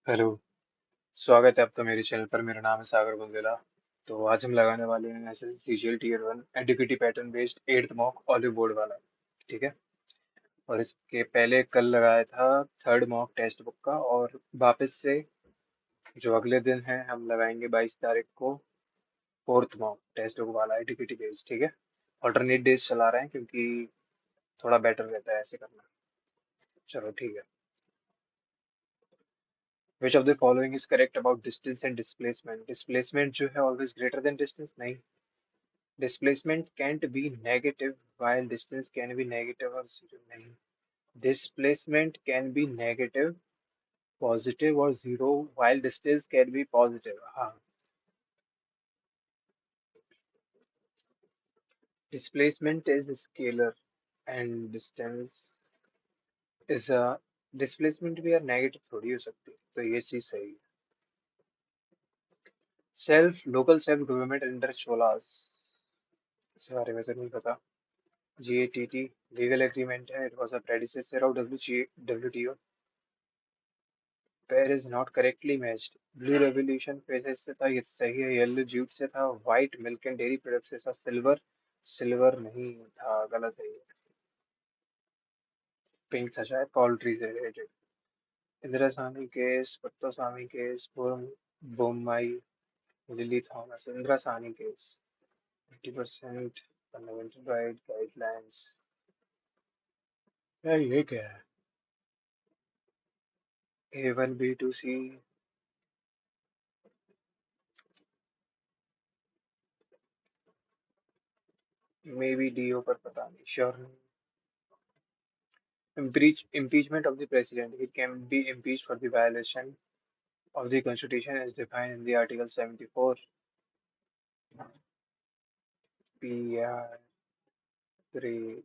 Hello. स्वागत है आपका मेरे चैनल पर। मेरा नाम है सागर बुंदेला। तो आज हम लगाने वाले हैं एसएससी सीजीएल टीयर 1 एडुकेटी pattern based 8th mock Oliveboard वाला। ठीक है। और इसके पहले कल लगाया था 3rd मॉक टेक्स्ट बुक का, और वापस से जो अगले दिन है हम लगाएंगे 22 तारीख को 4th मॉक टेक्स्ट बुक वाला एडुकेटी बेस्ड। ठीक है। ऑल्टरनेट डेज चला रहे हैं क्योंकि थोड़ा बेटर रहता है ऐसे करना। चलो ठीक है। Which of the following is correct about distance and displacement? Displacement जो है always greater than distance? नहीं। Displacement can't be negative while distance can be negative or zero. नहीं। Displacement can be negative, positive or zero while distance can be positive. हाँ। Displacement is scalar and distance is a displacement भी यार negative थोड़ी हो सकती है, तो ये चीज सही है। Self local self government under Cholas, इसके बारे में तो नहीं पता। GATT लीगल एग्रीमेंट है। It was a predecessor of WTO। Pair is not correctly matched. Blue revolution phases से था, ये सही है। येलो जूट से था। White milk and dairy product से था। सिल्वर सिल्वर नहीं था, गलत है ये। पिंक था शायद, पोल्ट्री से रिलेटेड। इंदिरा स्वामी केस, पत्ता Swami case, Bommai, Lily Thomas. Indira Swami case 80% fundamental right guidelines. यार ये क्या है? A1B2C मे बी DO पर, पता नहीं, श्योर नहीं। Impeachment of the president. He can be impeached for the violation of the constitution as defined in the Article 74. PR 3.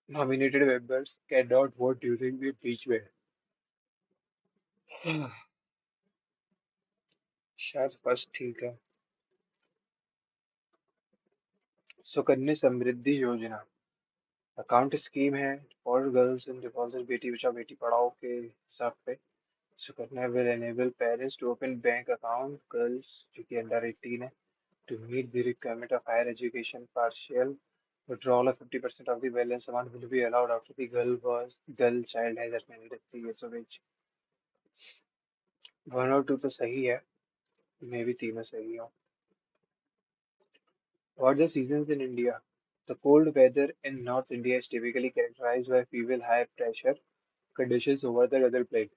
Nominated members cannot vote during the impeachment. शायद first ठीक है। सुकन्या समृद्धि योजना account scheme है for girls in deposit Beti Bachao Beti Padhao के हिसाब पे। Sukanya will enable parents to open bank account girls जो कि अंडर 18 है to meet the requirement of higher education. Partial withdrawal of 50% of the balance amount will be allowed after the girl child has attained 3 years of age. 1 और 2 तो सही है, मे भी तीनों सही हो। What the seasons in India? The cold weather in North India is typically characterized by feeble high pressure conditions over the weather plate.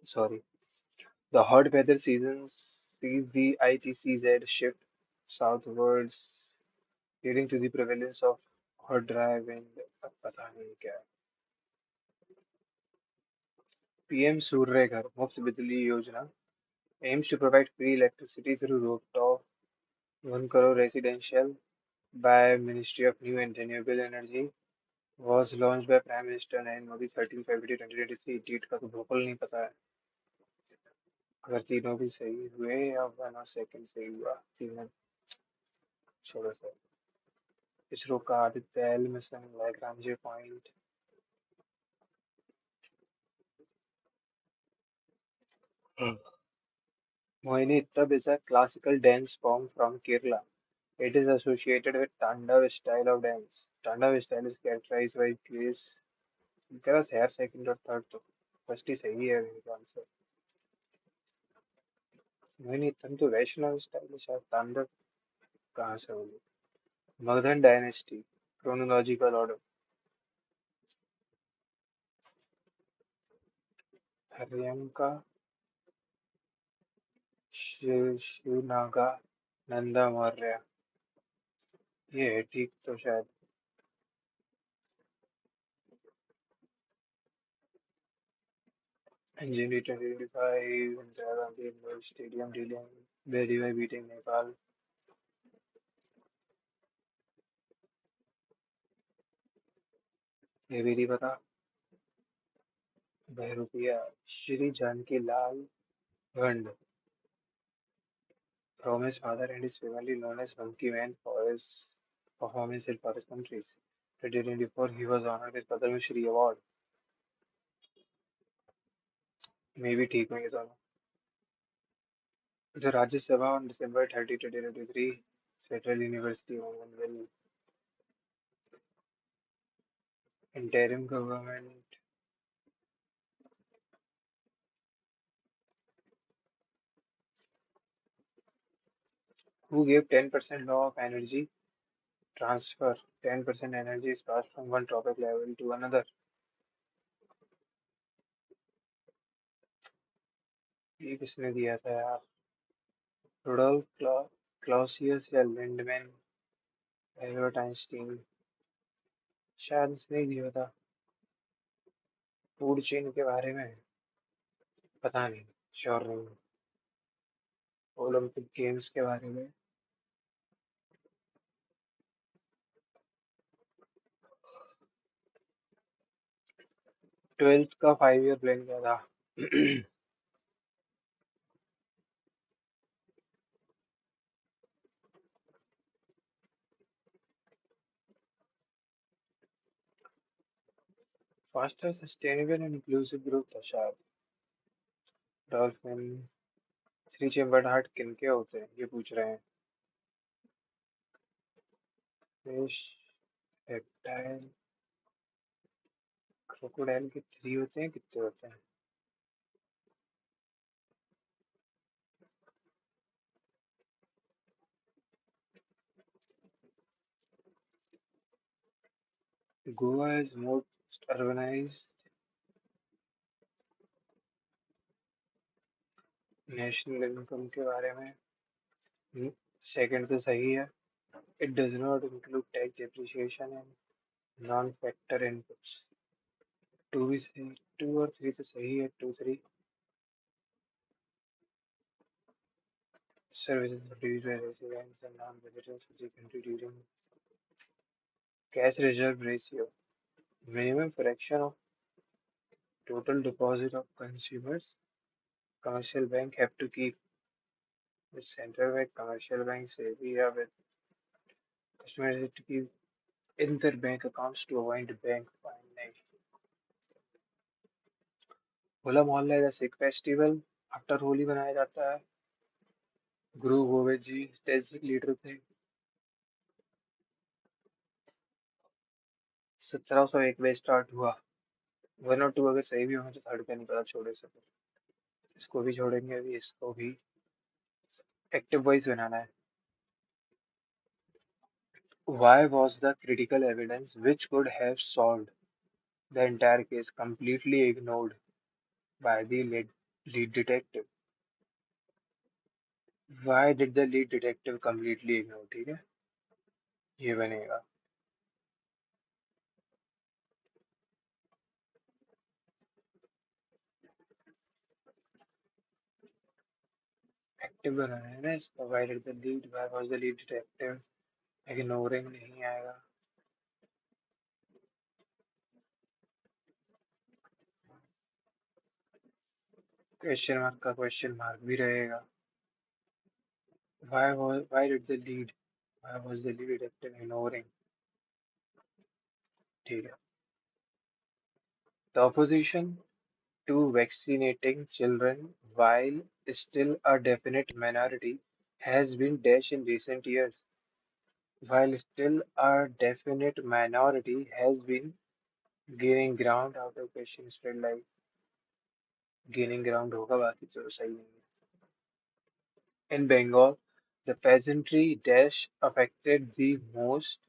Sorry. The hot weather seasons sees the ITCZ shift southwards, leading to the prevalence of hot dry wind. अब पता नहीं क्या है। PM सूर्य घर मुफ्त बिजली योजना aims to provide free electricity through rooftop 1 crore residential by Ministry of New and Renewable Energy, was launched by Prime Minister Narendra Modi 13 February 2023। Date का तो बिल्कुल नहीं पता है। अगर तीनों भी सही हुए या 1 और सेकंड सही हुआ, तीनों छोड़ो सर। इसरो का Aditya L mission Lagrange point. Mohinittab is a classical dance form from Kerala. It is associated with Tandav style of dance. Tandav style is characterized by grace. गलत है यार, सेकंड और थर्ड तो फर्स्ट ही सही है मेरे आंसर। मोहिनीअट्टम तो वैष्णव स्टाइल है शायद। तांडव कहाँ से होगी? Magadhan dynasty chronological order. Haryanka Shishunaga Nanda Maurya, ये है ठीक तो शायद। January 2025 Indira Gandhi indoor stadium dealing very by beating Nepal. ये भी नहीं पता। बहरूपिया श्री जानकी लाल भंड। from his father and is family known as Monkey Man for his performance in forest countries. 2024, he was honored with Padma Shri Award. Maybe ठीक होंगे दोनों. The Rajya Sabha on December 30, 2023, Central University Women will interim government who gave 10% law of energy transfer. 10% energy is passed from one tropic level to another. ये किसने दिया था यार? Rudolf Clausius या Lindeman Albert Einstein? शायद इसने ही दिया था. फूड चेन के बारे में पता नहीं. श्योर नहीं. ओलंपिक गेम्स के बारे में. 12th का 5 ईयर प्लान क्या था? Faster sustainable and inclusive growth था शायद. डॉल्फिन. थ्री चेम्बर्ड हार्ट किनके होते हैं ये पूछ रहे हैं. फिश. रेप्टाइल. क्रोकोडाइल के थ्री होते हैं, कितने होते हैं? Goa is most urbanized national income के बारे में. सेकंड तो सही है. It does not include tax depreciation and non factor inputs. Two भी सही. टू और थ्री तो सही है. Two three. Services produced by residents and non-residents of the country during cash reserve ratio. Minimum fraction of total deposit of consumers. Commercial bank have to keep with central bank. Commercial banks भी या with customers have to keep in their bank accounts to avoid bank fine. नहीं. होला मोहल्ला is a Sikh festival. After Holi मनाया जाता है. गुरु गोविंद जी test leader थे. 1701 में स्टार्ट हुआ. वन और टू अगर सही भी होंगे तो थर्ड का नहीं पता. छोड़े से इसको भी छोड़ेंगे. अभी इसको भी एक्टिव वॉइस बनाना है. Why was the critical evidence which could have solved the entire case completely ignored by the lead detective? Why did the lead detective completely ignore? ठीक है. ये बनेगा. एक्टिव बनाना है ना इसका. Why was the lead detective ignoring? नहीं आएगा. Question mark का क्वेश्चन मार्क भी रहेगा. Why was the lead detective ignoring? ठीक है. The opposition to vaccinating children, while still a definite minority, has been dash in recent years. While still a definite minority has been gaining ground out of question spread like gaining ground होगा बाकी तो सही नहीं है. In Bengal, the peasantry dash affected the most.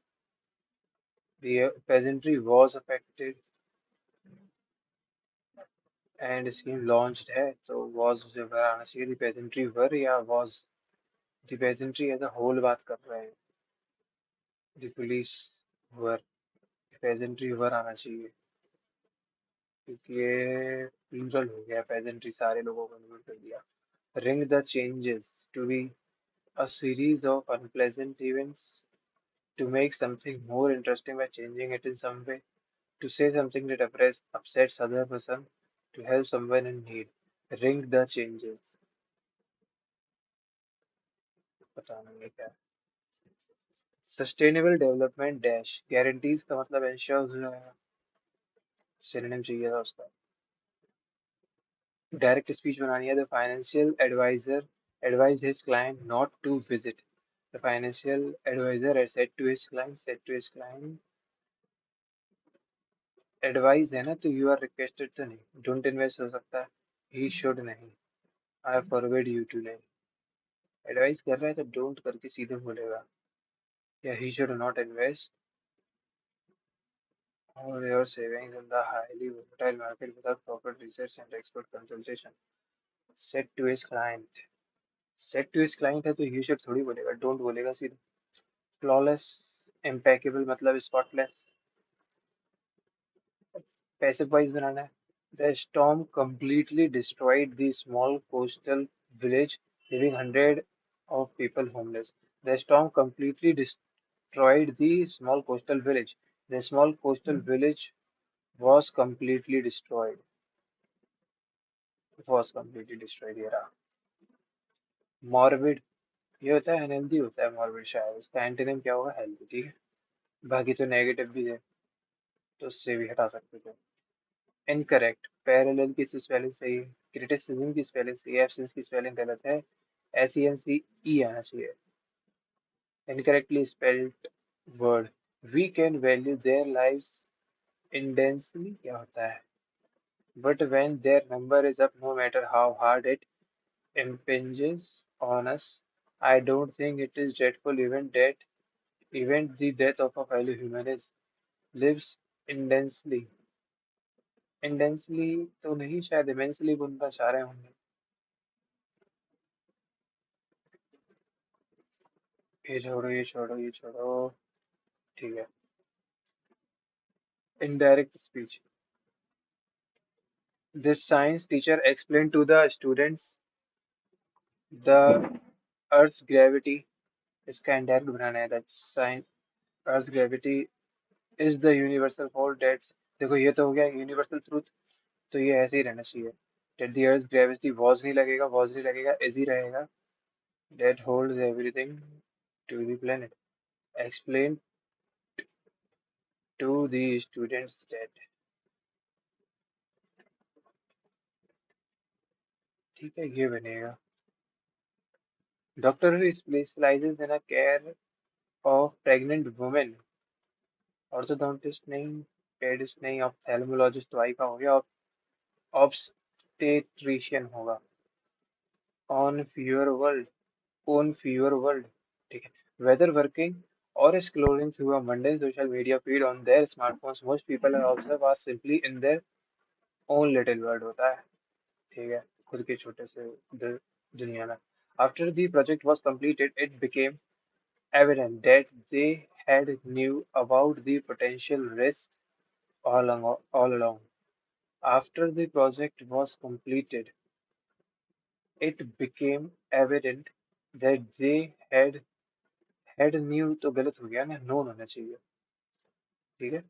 The peasantry was affected and scheme launched है तो was जो आना चाहिए. The peasantry were या was. The peasantry as a whole बात कर रहे हैं. The police were. पेजेंट्री वर आना चाहिए क्योंकि ये प्लूरल हो गया. पेजेंट्री सारे लोगों को इंक्लूड कर दिया. Ring the changes to be a series of unpleasant events to make something more interesting by changing it in some way, to say something that upsets other person, to help someone in need. Ring the changes. पता नहीं क्या। Sustainable development dash guarantees का मतलब ensure, synonym चाहिए था उसका। Direct speech बनानी है। The financial adviser advised his client not to visit. The financial advisor had said to his client, advice है ना, तो यू आर रिक्वेस्टेड तो नहीं, डोंट इन्वेस्ट हो सकता है, ही शुड नहीं, आई फॉरवर्ड यू टू नहीं। एडवाइस कर रहा है तो डोंट करके सीधे बोलेगा, या he should not invest all your savings in the highly volatile market without proper research and expert consultation. Said to his client, said to his client है तो यू शुड थोड़ी बोलेगा, डोंट बोलेगा सीधे। फ्लॉलेस, इम्पेकेबल मतलब spotless. Passive voice बनाना है। The storm completely destroyed the small coastal village, leaving hundreds of people homeless. The storm completely destroyed the small coastal village. The small coastal village was completely destroyed. Was completely destroyed ये रहा। Morbid, ये होता है unhealthy, होता है morbid, शायद इसका antonym क्या होगा, हेल्दी, ठीक है। बाकी तो नेगेटिव भी है, तो उससे भी हटा सकते थे। इनकरेक्ट, पैरेलल की स्पेलिंग सही है, क्रिटिसिज्म की स्पेलिंग सही है, एब्सेंस की स्पेलिंग गलत है, SENCE आना चाहिए। Incorrectly spelled word, we can value their lives intensely क्या होता है, but when their number is up no matter how hard it impinges on us, I don't think it is dreadful even the death of a fellow human is lives intensely। Intensely तो नहीं, शायद immensely बुनना चाह रहे होंगे। ये छोड़ो, ये छोड़ो, ये छोड़ो, ठीक है। Indirect speech, this science teacher explain to the students the earth gravity, इसका इनडायरेक्ट बनाना है। That science earth gravity is the universal force that's, देखो ये तो हो गया यूनिवर्सल ट्रूथ, तो ये ऐसे ही रहना चाहिए। That the earth gravity was नहीं लगेगा, वॉज नहीं लगेगा, इज ही रहेगा। That holds everything to the planet, explain to the students that, ठीक है ये बनेगा। Doctor who specializes in a care of pregnant women, orthodontist नहीं, पेडिस्ट नहीं, ऑप्थेल्मोलॉजिस्ट तो आई का हो गया, ऑब्स्टेट्रिशियन होगा। On fewer world, own fewer world, ठीक है। वेदर वर्किंग और scrolling through a mundane social media feed on their smartphones, most people are observed are simply in their own little world होता है, ठीक है, खुद के छोटे से दुनिया में। After the project was completed, it became evident that they had knew about the potential risks all along. After the project was completed, it became evident that they had knew, तो गलत हो गया ना, known होना चाहिए, ठीक है।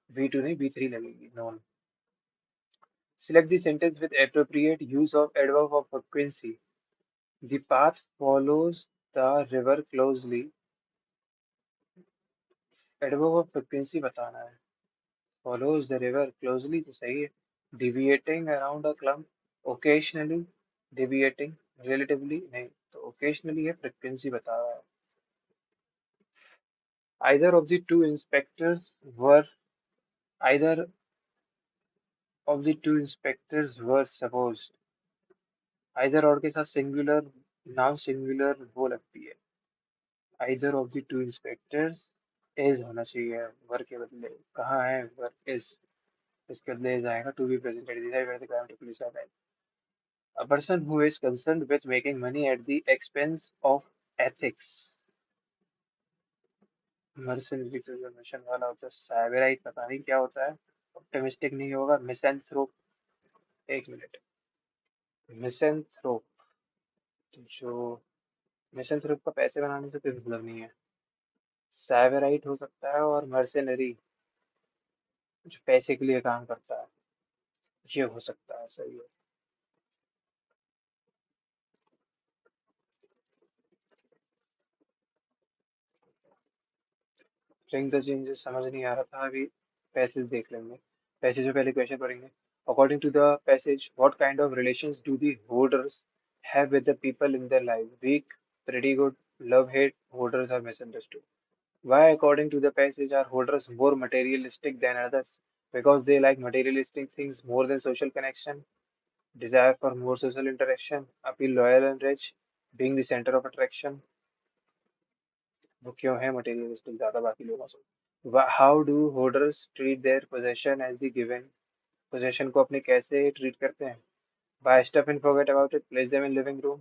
V2 नहीं, V3 लगेगी, known। Select the sentence with appropriate use of adverb of frequency. The path follows the river closely, adverb of frequency बताना है। Follows the river closely तो सही है। Deviating around a clump, occasionally, deviating, relatively नहीं, तो occasionally है, frequency बता रहा है। Either of the two inspectors were either of the two inspectors were supposed, either और के साथ सिंगुलर, नाउन सिंगुलर वो लगती है। Either of the two inspectors is होना चाहिए वर के बदले, कहाँ है वर is, इसके बदले is आएगा, to be presented decide whether the crime took place or not। A person who is concerned with making money at the expense of ethics, mercenary तो जो मिशन वाला होता है, साइबराइट पता नहीं क्या होता है, ऑप्टिमिस्टिक नहीं होगा, मिसैंथ्रोप, एक मिनट, मिसैंथ्रोप, जो मिसैंथ्रोप का पैसे बनाने से कोई मतलब नहीं है। साइबराइट हो सकता है, और मर्सेनरी जो पैसे के लिए काम करता है, ये हो सकता है, सही है। लिंक द चेंजेस समझ नहीं आ रहा था अभी। पैसेज देख लेंगे। पैसेज में पहले क्वेश्चन पढ़ेंगे। According to the passage what kind of relations do the hoarders have with the people in their life? Weak, pretty good, love hate, hoarders are misunderstood. Why, according to the passage, are holders more materialistic than others? Because they like materialistic things more than social connection, desire for more social interaction, appeal loyal and rich, being the center of attraction. वो क्यों है materialistic ज़्यादा बाकी लोगों से? How do hoarders treat their possession as the given? Possession को अपने कैसे treat करते हैं? Buy stuff and forget about it, place them in living room,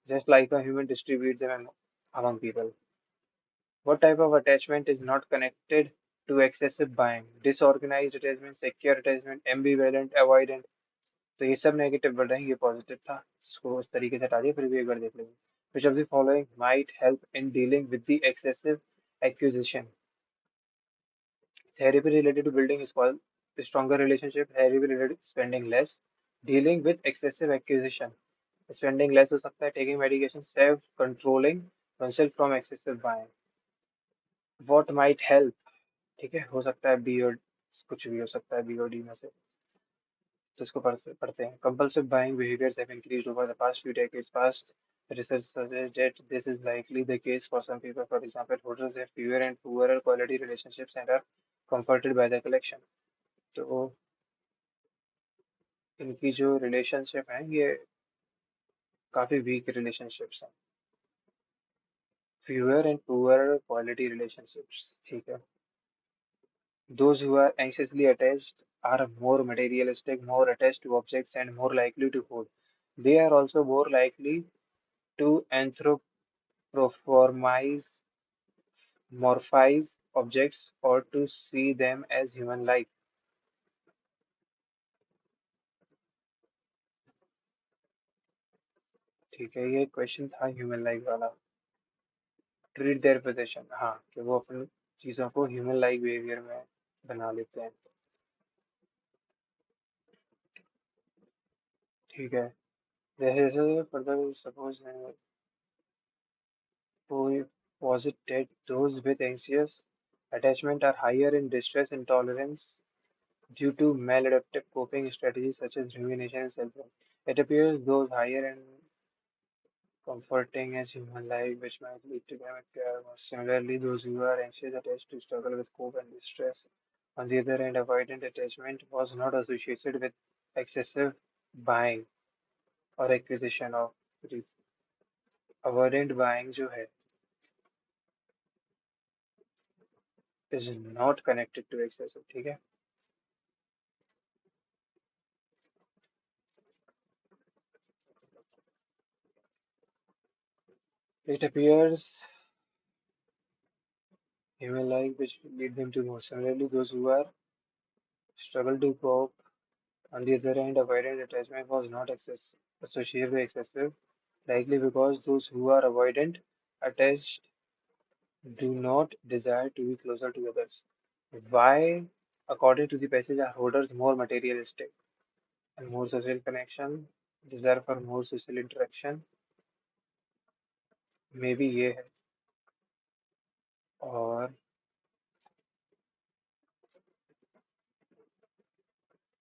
just like a human distribute them among people. What type of attachment is not connected to excessive buying? Disorganized attachment, secure attachment, ambivalent, avoidant. तो ये सब negative word है, ये positive था, इसको उस तरीके से हटा दिया, फिर भी एक बार देख लेंगे. Which of the following might help in dealing with the excessive acquisition? Therapy related to building is called stronger relationship. Therapy related to spending less. Dealing with excessive acquisition. Spending less हो सकता है. Taking medication. Self controlling oneself from excessive buying. What might help? ठीक है, हो सकता है B और कुछ भी हो सकता है बी और डी में से. तो इसको पढ़ते हैं. Compulsive buying behaviors have increased over the past few decades. Past research suggests that this is likely the case for some people. For example, hoarders have fewer and poorer quality relationships and are comforted by the collection. तो इनकी जो relationship है ये काफी week relationships हैं. Fewer and poorer quality relationships. ठीक है. Those who are anxiously attached are more materialistic, more attached to objects, and more likely to hoard. They are also more likely to anthropomorphize objects or to see them as human-like. ठीक है, ये question था human like वाला. Treat their possession, हाँ, कि वो अपनी चीज़ों को ह्यूमन लाइक बिहेवियर में बना लेते हैं. ठीक है. जैसे further suppose who posited those with anxious attachment are higher in distress intolerance due to maladaptive coping strategies such as rumination and self-harm. It appears those higher in comforting as human life, which might lead to them care. Similarly, those who are anxious attached to struggle with cope and distress. On the other hand, avoidant attachment was not associated with excessive buying or acquisition of. Avoidant buying जो है is not connected to excessive. ठीक है. It appears human like which lead them to more. Similarly, those who are struggle to cope, on the other hand, avoidant attachment was not associated with excessive, likely because those who are avoidant attached do not desire to be closer to others. Why, according to the passage, are hoarders more materialistic and more social connection, desire for more social interaction? Maybe ये है. और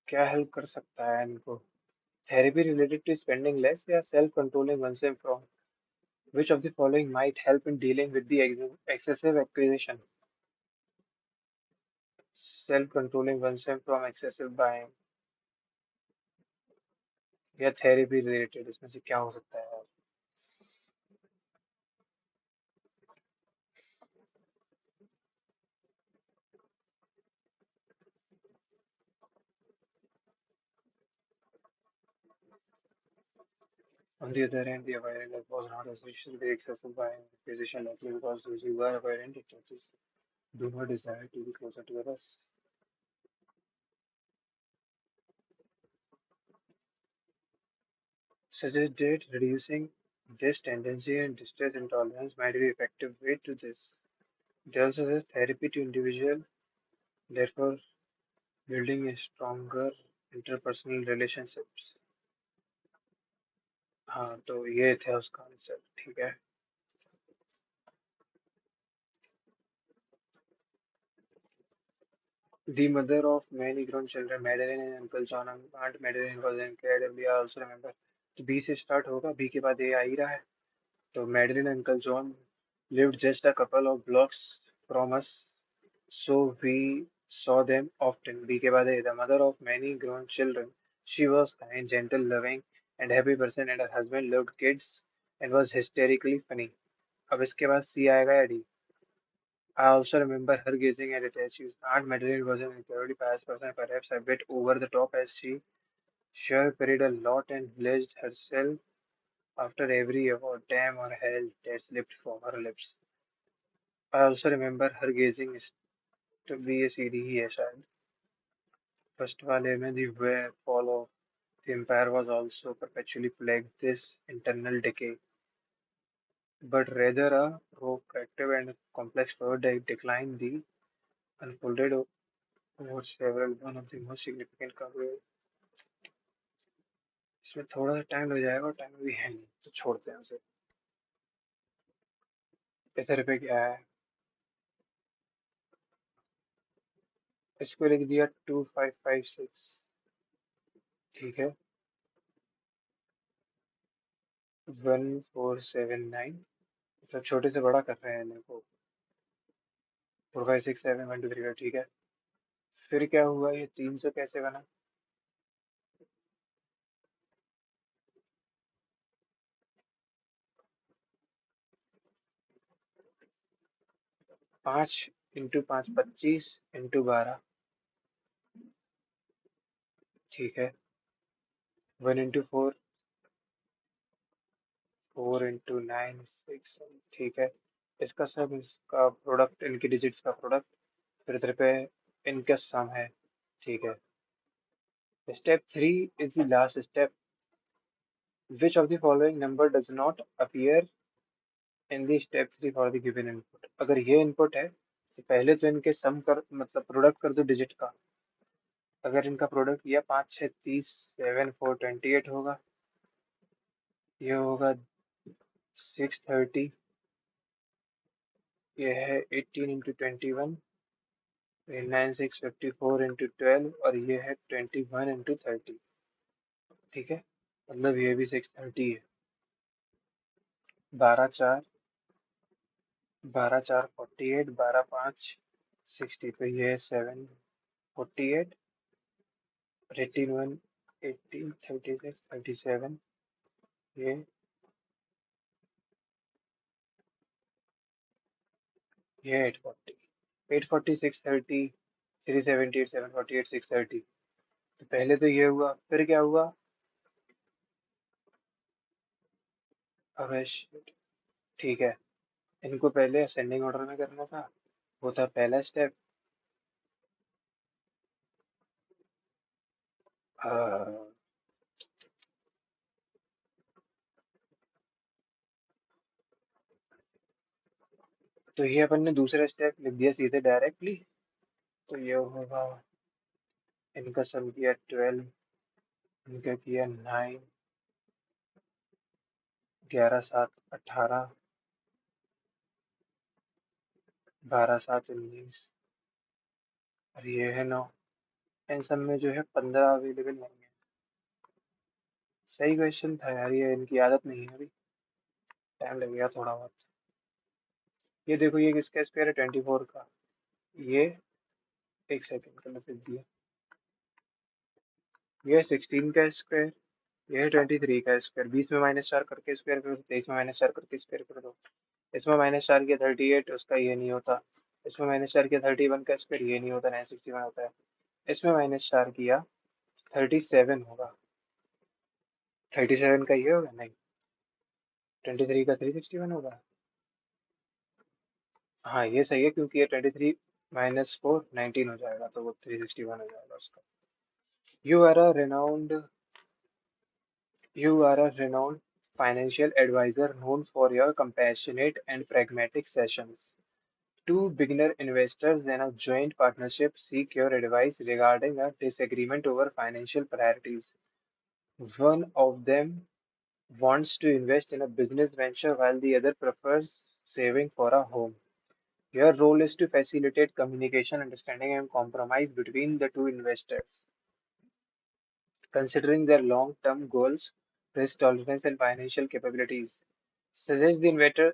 क्या help कर सकता है इनको? Therapy related to spending less या self controlling oneself from? Which of the following might help in dealing with the excessive acquisition? Self-controlling oneself from excessive buying या थेरेपी रिलेटेड, इसमें से क्या हो सकता है? On the other hand, the avoidant was not associated with excessive buying acquisition likely because those who are avoidant attachments do not desire to be closer to others. Suggested reducing this tendency and distress intolerance might be effective way to this. They also suggest therapy to individual, therefore building a stronger interpersonal relationships. हाँ, तो ये थे उसका answer. ठीक है. The mother of many grown children, Madeline and Uncle John, Aunt Madeline was incredibly, I also remember. तो B से start होगा, बी के बाद ए आ ही रहा है. तो Madeline and Uncle John lived just a couple of blocks from us, so we saw them often. B के बाद ए, the mother of many grown children. She was kind, gentle, loving, and happy person, and her husband loved kids and was hysterically funny. अब इसके बाद सी आएगा या D? I also remember her gazing at statues. Aunt Madeline was an incredibly pious person, perhaps a bit over the top, as she sure prayed a lot and blessed herself after every award, damn or hell, that slipped from her lips. I also remember her gazing to be a CD ही है शायद. First वाले में the fall of the empire was also perpetually plagued this internal decay, but rather a protracted and complex forward decline the unfolded over several one of the most significant इसमें थोड़ा सा time लग जाएगा और time भी है नहीं तो छोड़ते हैं उसे. इधर पे क्या है? इसको लिख दिया 2556. ठीक है. 1479. मतलब छोटे से बड़ा कर रहे हैं इन्हें को. 4567 1 2 3 का. ठीक है. फिर क्या हुआ, ये 300 कैसे बना? 5 × 5 25 × 12. ठीक है. 1 × 4 4 × 9 6. ठीक है. इसका सब इसका प्रोडक्ट, इनकी डिजिट्स का प्रोडक्ट. फिर इधर पे इनका सम है. ठीक है. Step 3 is the last step. Which of the following number does not appear in the step 3 for the given input? अगर ये इनपुट है तो पहले तो इनके सम कर, मतलब प्रोडक्ट कर दो डिजिट का. अगर इनका प्रोडक्ट किया 5 6 30 7 4 28 होगा. ये होगा 630. ये है 18 × 21. ये 9654 × 12 और ये है 21 × 30. ठीक है. मतलब ये भी 630 है. 12 4 12 4 48 12 5 60. तो ये है 748 और 18 1 18 36 37. ये ये 840. 840 630 378 748 630. तो पहले तो ये हुआ, फिर क्या हुआ? अब ठीक है. इनको पहले असेंडिंग ऑर्डर में करना था. वो था पहला स्टेप. तो ये अपन ने दूसरा स्टेप लिख दिया सीधे डायरेक्टली. तो ये होगा, इनका सम किया 12, इनका किया 9, 11 7 18, 12 7 19 और ये है 9. इन सब में जो है 15 अवेलेबल नहीं है. सही क्वेश्चन था यार, ये इनकी आदत नहीं है अभी. टाइम लगेगा थोड़ा बहुत. ये देखो, ये किसका स्क्वायर है? 24 का. ये एक सेकंड का मैसेज दिया. ये 16 का स्क्वायर. ये है 23 का स्क्वायर. 20 में -4 करके स्क्वायर करो, 23 में -4 करके स्क्वायर कर दो. इसमें -4 किया 38, उसका ये नहीं होता. इसमें -4 किया 31 का स्क्वायर, ये नहीं होता, 961 होता है. इसमें -4 किया 37 होगा. 37 का ये होगा नहीं. 23 का 361 होगा. हाँ ये सही है, क्योंकि ये 23 -4 19 हो जाएगा, तो वो 361 हो जाएगा उसका. You are a renowned You are a renowned financial advisor known for your compassionate and pragmatic sessions. Two beginner investors in a joint partnership seek your advice regarding a disagreement over financial priorities. One of them wants to invest in a business venture while the other prefers saving for a home. Your role is to facilitate communication, understanding, and compromise between the two investors, considering their long-term goals, risk tolerance, and financial capabilities. Suggest the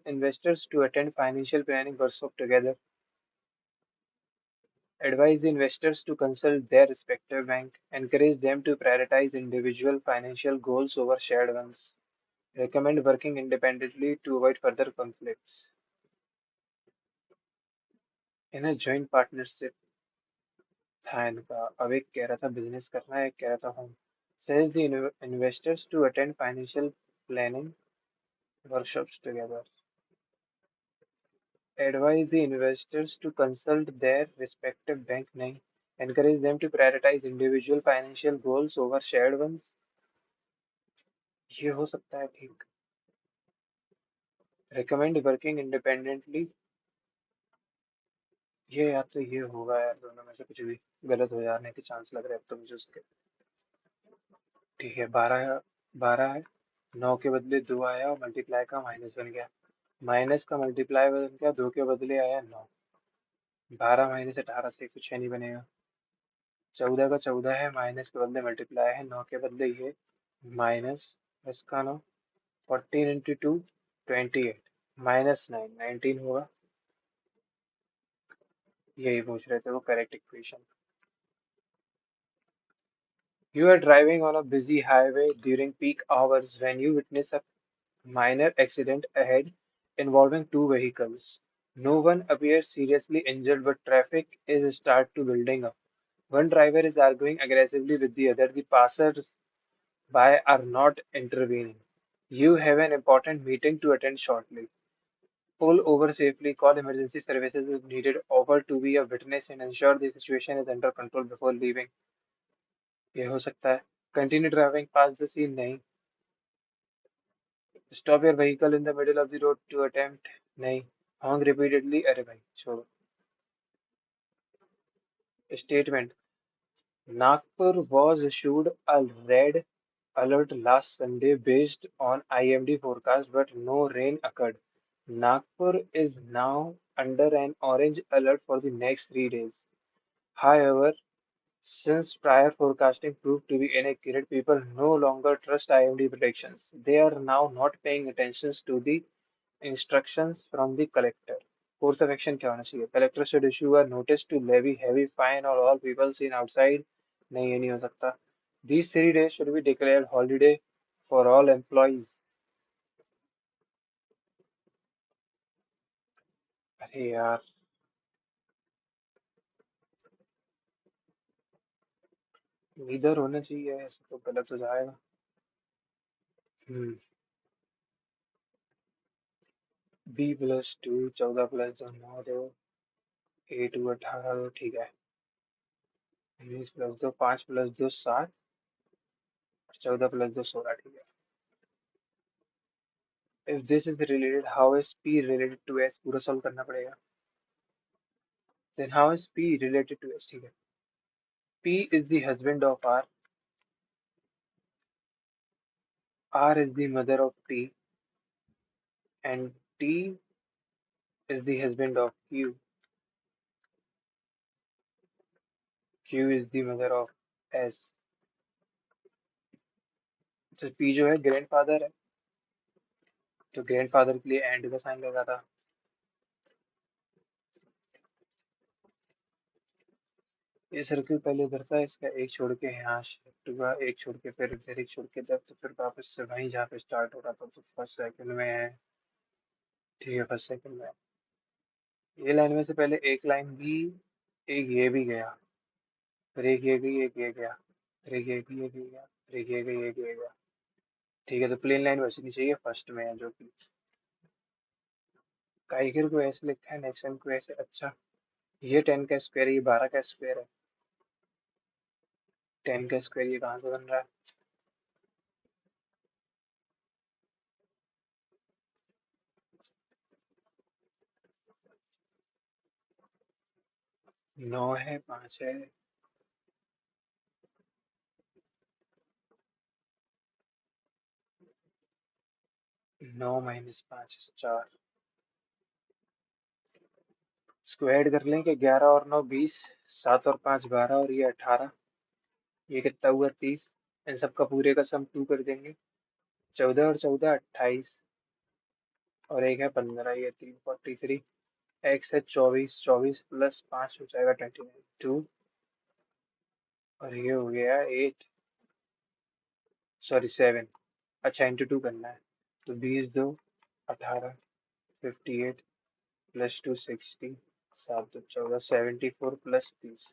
investors to attend financial planning workshop together. Advise the investors to consult their respective bank. Encourage them to prioritize individual financial goals over shared ones. Recommend working independently to avoid further conflicts. In a joint partnership था इनका, अब एक कह रहा था business करना है, एक कह रहा था home. Says the investors to attend financial planning workshops together. Advise the investors to consult their respective bank नहीं. Encourage them to prioritize individual financial goals over shared ones. ये हो सकता है ठीक. Recommend working independently. ये या तो ये होगा यार, दोनों में से कुछ भी गलत हो जाने के चांस लग रहे हैं तो मुझे उसके. ठीक है, 12 है. 9 के बदले 2 आया और मल्टीप्लाई का माइनस बन गया. माइनस का मल्टीप्लाई बन गया, 2 के बदले आया 9. 12 माइनस 18 से 106 नहीं बनेगा. 14 का 14 है, माइनस के बदले मल्टीप्लाई है, 9 के बदले ये माइनस इसका 9. 14 इंटू 2 28 माइनस 9 19 होगा. यही पूछ रहे थे वो correct equation. You are driving on a busy highway during peak hours when you witness a minor accident ahead involving two vehicles. No one appears seriously injured, but traffic is start to building up. One driver is arguing aggressively with the other. The passers by are not intervening. You have an important meeting to attend shortly. Pull over safely, call emergency services if needed, offer to be a witness and ensure the situation is under control before leaving. ये हो सकता है. Continue driving past the scene नहीं. Stop your vehicle in the middle of the road to attempt नहीं. Honk repeatedly. अरे भाई छोड़ो. Statement. Nagpur was issued a red alert last Sunday based on IMD forecast, but no rain occurred. Nagpur is now under an orange alert for the next 3 days. However, since prior forecasting proved to be inaccurate, people no longer trust IMD predictions. They are now not paying attention to the instructions from the collector. Course of action क्या होना चाहिए? Collector should issue a notice to levy heavy fine on all people seen outside. नहीं, ये नहीं हो सकता. These 3 days should be declared holiday for all employees. अरे यार, इधर होना चाहिए, ऐसे तो गलत हो जाएगा. हम्म. बी प्लस 2 14 प्लस 2 9 दो. ए टू 18 दो. ठीक है. 19 प्लस 2 5 प्लस 2 7. 14 प्लस 2 16. ठीक है. If this is related, how is P related to S? पूरा सॉल्व करना पड़ेगा. Then how is P related to S? ठीक है. P is the husband of R. R is the mother of T. And T is the husband of Q. Q is the mother of S. तो P जो है grandfather है, तो grandfather के लिए and का साइन लगा था. ये सर्किल पहले इधर था, इसका एक छोड़ के यहाँ शिफ्ट हुआ, एक छोड़ के फिर इधर, एक छोड़ के इधर, तो फिर वापस से वहीं जहाँ पे स्टार्ट हो रहा था, तो फर्स्ट साइकिल में है. ठीक है, फर्स्ट साइकिल में. ये लाइन में से पहले एक लाइन भी, एक ये भी गया, फिर एक ये गई, एक ये गया, फिर एक ये गई, एक ये गया, फिर एक ये गई, एक ये गया. ठीक है, तो प्लेन लाइन बचनी चाहिए फर्स्ट में है जो कि काइगर को ऐसे लिखा है, नेक्सन को ऐसे. अच्छा, ये 10 का स्क्वायर, ये 12 का स्क्वायर है. 10 का स्क्वायर ये कहाँ से बन रहा है? 9 है, 5 है. 9 माइनस 5 4. इसको ऐड कर लें कि 11 और 9 20, 7 और 5 12 और ये 18, ये कितना हुआ 30। इन सब का पूरे का सम 2 कर देंगे। 14 और 14 28, और एक है 15, ये 343। एक्स है 24, 24 प्लस 5 हो जाएगा 29, 2। और ये हो गया 8, सॉरी 7। अच्छा इंटू 2 करना है, तो 20 2 18, 58 प्लस 2 60, 7 2 14, 74 प्लस 30,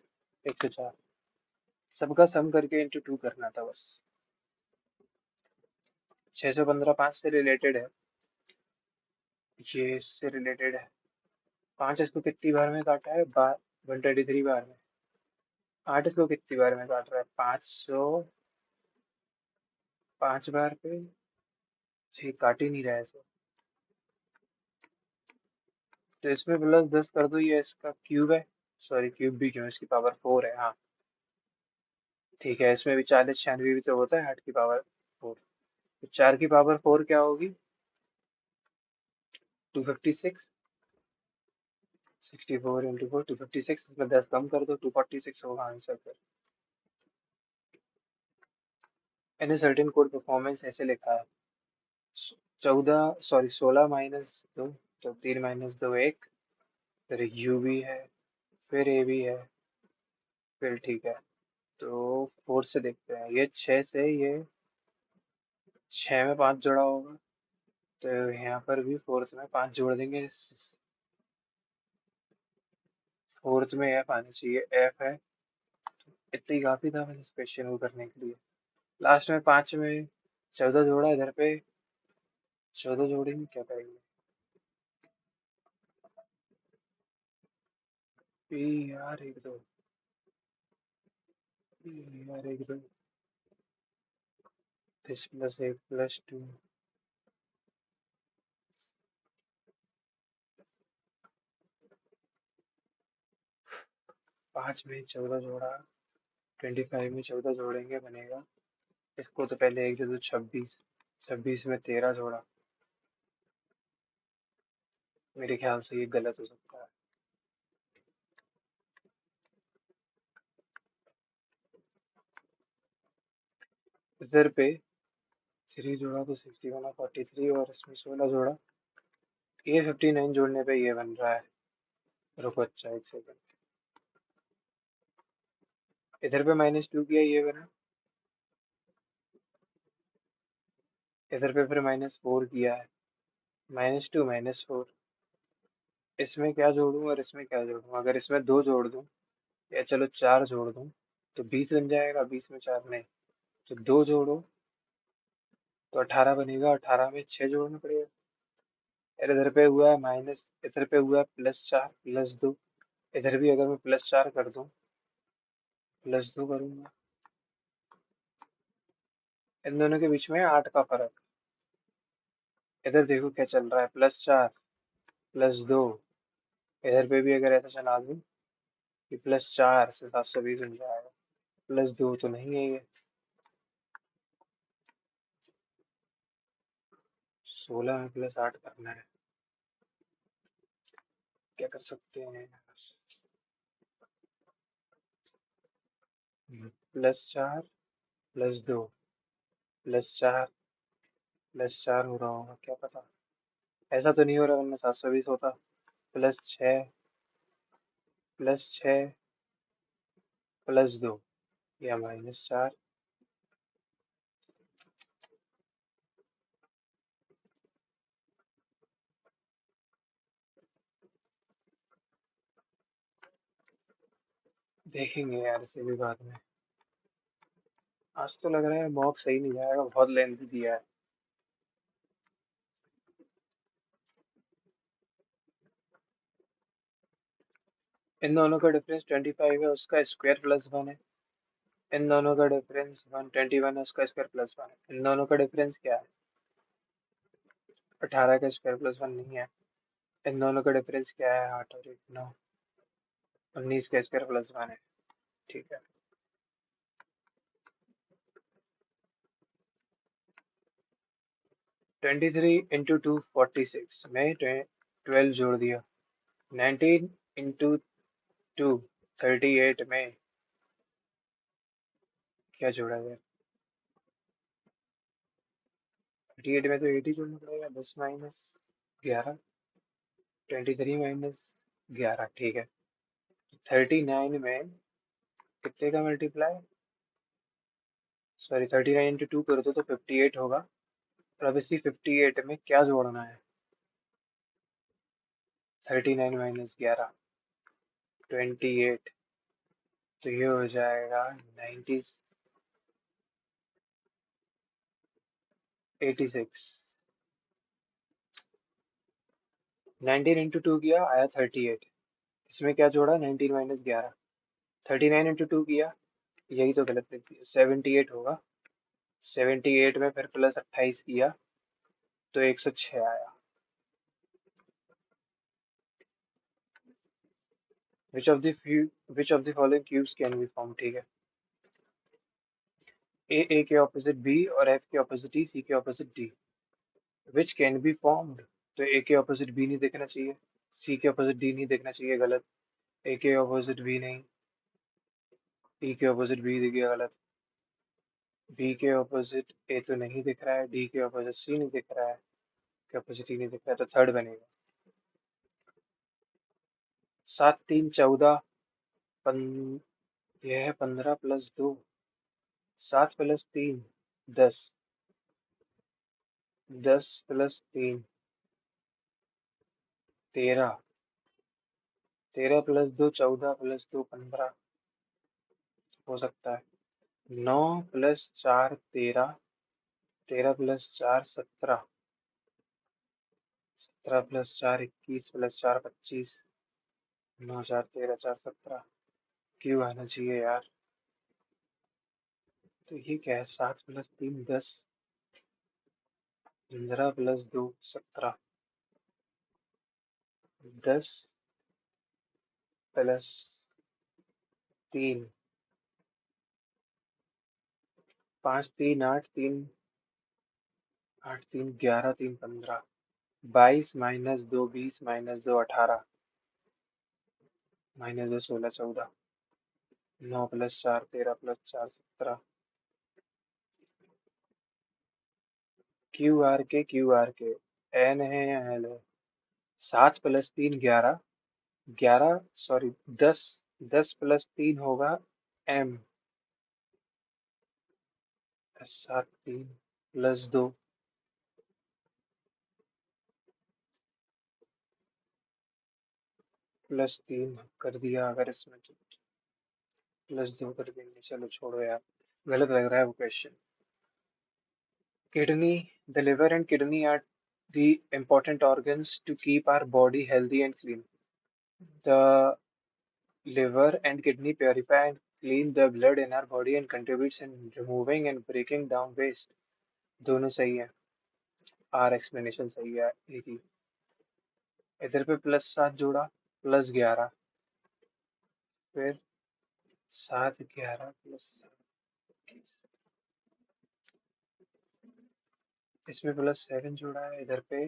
104। सबका सम करके इंटू 2 करना था बस। 615 5 से रिलेटेड है, ये इससे रिलेटेड है। 5 इसको कितनी बार में काटा है, 123 बार में। 8 इसको कितनी बार में काट रहा है, 500 5 बार पे। ये काट ही नहीं रहा है इसे, तो इसमें +10 कर दो, ये इसका क्यूब है। सॉरी क्यूब भी क्यों, इसकी पावर 4 है, हाँ ठीक है। इसमें भी 40 96 भी तो होता है 8 की पावर 4। तो 4 की पावर 4 क्या होगी, 256। 64 × 4 256, इसमें 10 कम कर दो, 246 होगा आंसर फिर। मैंने सर्टेन कोड परफॉर्मेंस ऐसे लिखा है, 16 - 2, तो 3 - 2 1, फिर यू भी है, फिर ए भी है, फिर ठीक है। तो 4 से देखते हैं, ये 6 से, ये 6 में 5 जोड़ा होगा, तो यहाँ पर भी फोर्थ में 5 जोड़ देंगे। फोर्थ में एफ आना चाहिए, एफ है। इतना ही काफी था मैंने क्वेश्चन को करने के लिए। लास्ट में 5 में 14 जोड़ा, इधर पे 14 जोड़ेंगे, क्या करेंगे। पी यार 1 2, पी यार 1 2, दिस +1 +2। 5 में 14 जोड़ा, 25 में 14 जोड़ेंगे बनेगा। इसको तो पहले 1 दे दो, 26। 26 में 13 जोड़ा, मेरे ख्याल से ये गलत हो सकता है। इधर पे 3 जोड़ा तो 61 और 43, और इसमें 16 जोड़ा, ये 59 जोड़ने पे ये बन रहा है। रुको अच्छा 1 सेकंड, इधर पे -2 किया, ये बना। इधर पे फिर -4 किया है, -2 -4। इसमें क्या जोड़ूं और इसमें क्या जोड़ूं, अगर इसमें 2 जोड़ दूं, या चलो 4 जोड़ दूं, तो 20 बन जाएगा। 20 में 4 नहीं, तो 2 जोड़ो तो 18 बनेगा। 18 में 6 जोड़ना पड़ेगा। और इधर पे हुआ है माइनस, इधर पे हुआ है +4 +2। इधर भी अगर मैं +4 कर दूं, +2 करूंगा, इन दोनों के बीच में 8 का फर्क। इधर देखो क्या चल रहा है, +4 +2। इधर पे भी अगर ऐसा चला दूं कि +4 से 720 बन जाएगा, +2 तो नहीं है ये। 16 में +8 करना है, क्या कर सकते हैं। +4 +2 +4 +4 हो रहा होगा, क्या पता। ऐसा तो नहीं हो रहा, वरना 720 होता। +6 +6 +2 या -4। देखेंगे यार इसे भी बाद में। आज तो लग रहा है मॉक सही नहीं जाएगा, बहुत लेंथ दिया है। इन दोनों का डिफरेंस 25 है, उसका स्क्वायर +1 है। इन दोनों का डिफरेंस 121 है, उसका स्क्वायर +1 है। इन दोनों का डिफरेंस क्या है, 18 का स्क्वायर +1 नहीं है। इन दोनों का डिफरेंस क्या है, 8 और 1 9, 19 का स्क्वायर +1 है। ठीक है, 23 × 2 46 में 12 जोड़ दिया, 19 इंटू टू। 38 में क्या जोड़ा जाए? 38 में तो 8 ही जोड़ना पड़ेगा। 10 माइनस 11। 23 माइनस 11, ठीक है। 39 में कितने का मल्टीप्लाई? सॉरी, 39 इंटू टू कर दो तो 58 होगा। और अब इसी 58 में क्या जोड़ना है? 39 माइनस 11, 28। तो ये हो जाएगा 90, 86। 19 इंटू टू किया, आया 38। इसमें क्या जोड़ा? 19 माइनस 11। 39 इंटू टू किया, यही तो गलत लिख दिया, 78 होगा। 78 में फिर प्लस 28 किया तो 106 आया। Which of the following cubes can be form, ठीक है। ए के ऑपोजिट बी और एफ के ऑपोजिट ई, सी के opposite D. Which can be formed, तो ए के ऑपोजिट बी नहीं देखना चाहिए, सी के ऑपोजिट डी नहीं देखना चाहिए, गलत। ए के ऑपोजिट बी नहीं, ई के ऑपोजिट बी दिख गया, गलत। बी के ऑपोजिट ए तो नहीं दिख रहा है, डी के ऑपोजिट सी नहीं दिख रहा है, के ऑपोजिट ई नहीं दिख रहा है, तो थर्ड बनेगा। 7 3 14, यह है 15 plus 2। 7 plus 3 10, 10 plus 3 13, 13 plus 2 14 plus 2 15 हो सकता है। 9 प्लस 4 13, 13 प्लस 4 17, 17 प्लस 4 21 प्लस 4 25, 9 4 13 4 17। क्यों आना चाहिए यार? तो ये क्या है? 7 plus 3 10, 15 plus 2 17, 10 plus 3 5 3 8 3 8 3 11 3 15, 22 minus 2 20 minus 2 18, minus 2 16 14, 9 plus 4 13 plus 4 17। Q R के एन है या एल है? 7 प्लस 3 11, 11 सॉरी 10, 10 प्लस 3 होगा एम। 7 3 प्लस 2 प्लस 3 कर दिया, अगर इसमें तो प्लस 2 कर देंगे। चलो छोड़ो यार, गलत लग रहा है वो question. Kidney, the liver and kidney are the important organs to keep our body healthy and clean. The liver and kidney purify and clean the blood in our body and contributes in removing and breaking down waste. दोनों सही है, are explanation सही है एक ही। इधर पे plus 7 जोड़ा, plus 11, फिर 7 11 प्लस 7, इसमें प्लस 7 जोड़ा है, इधर पे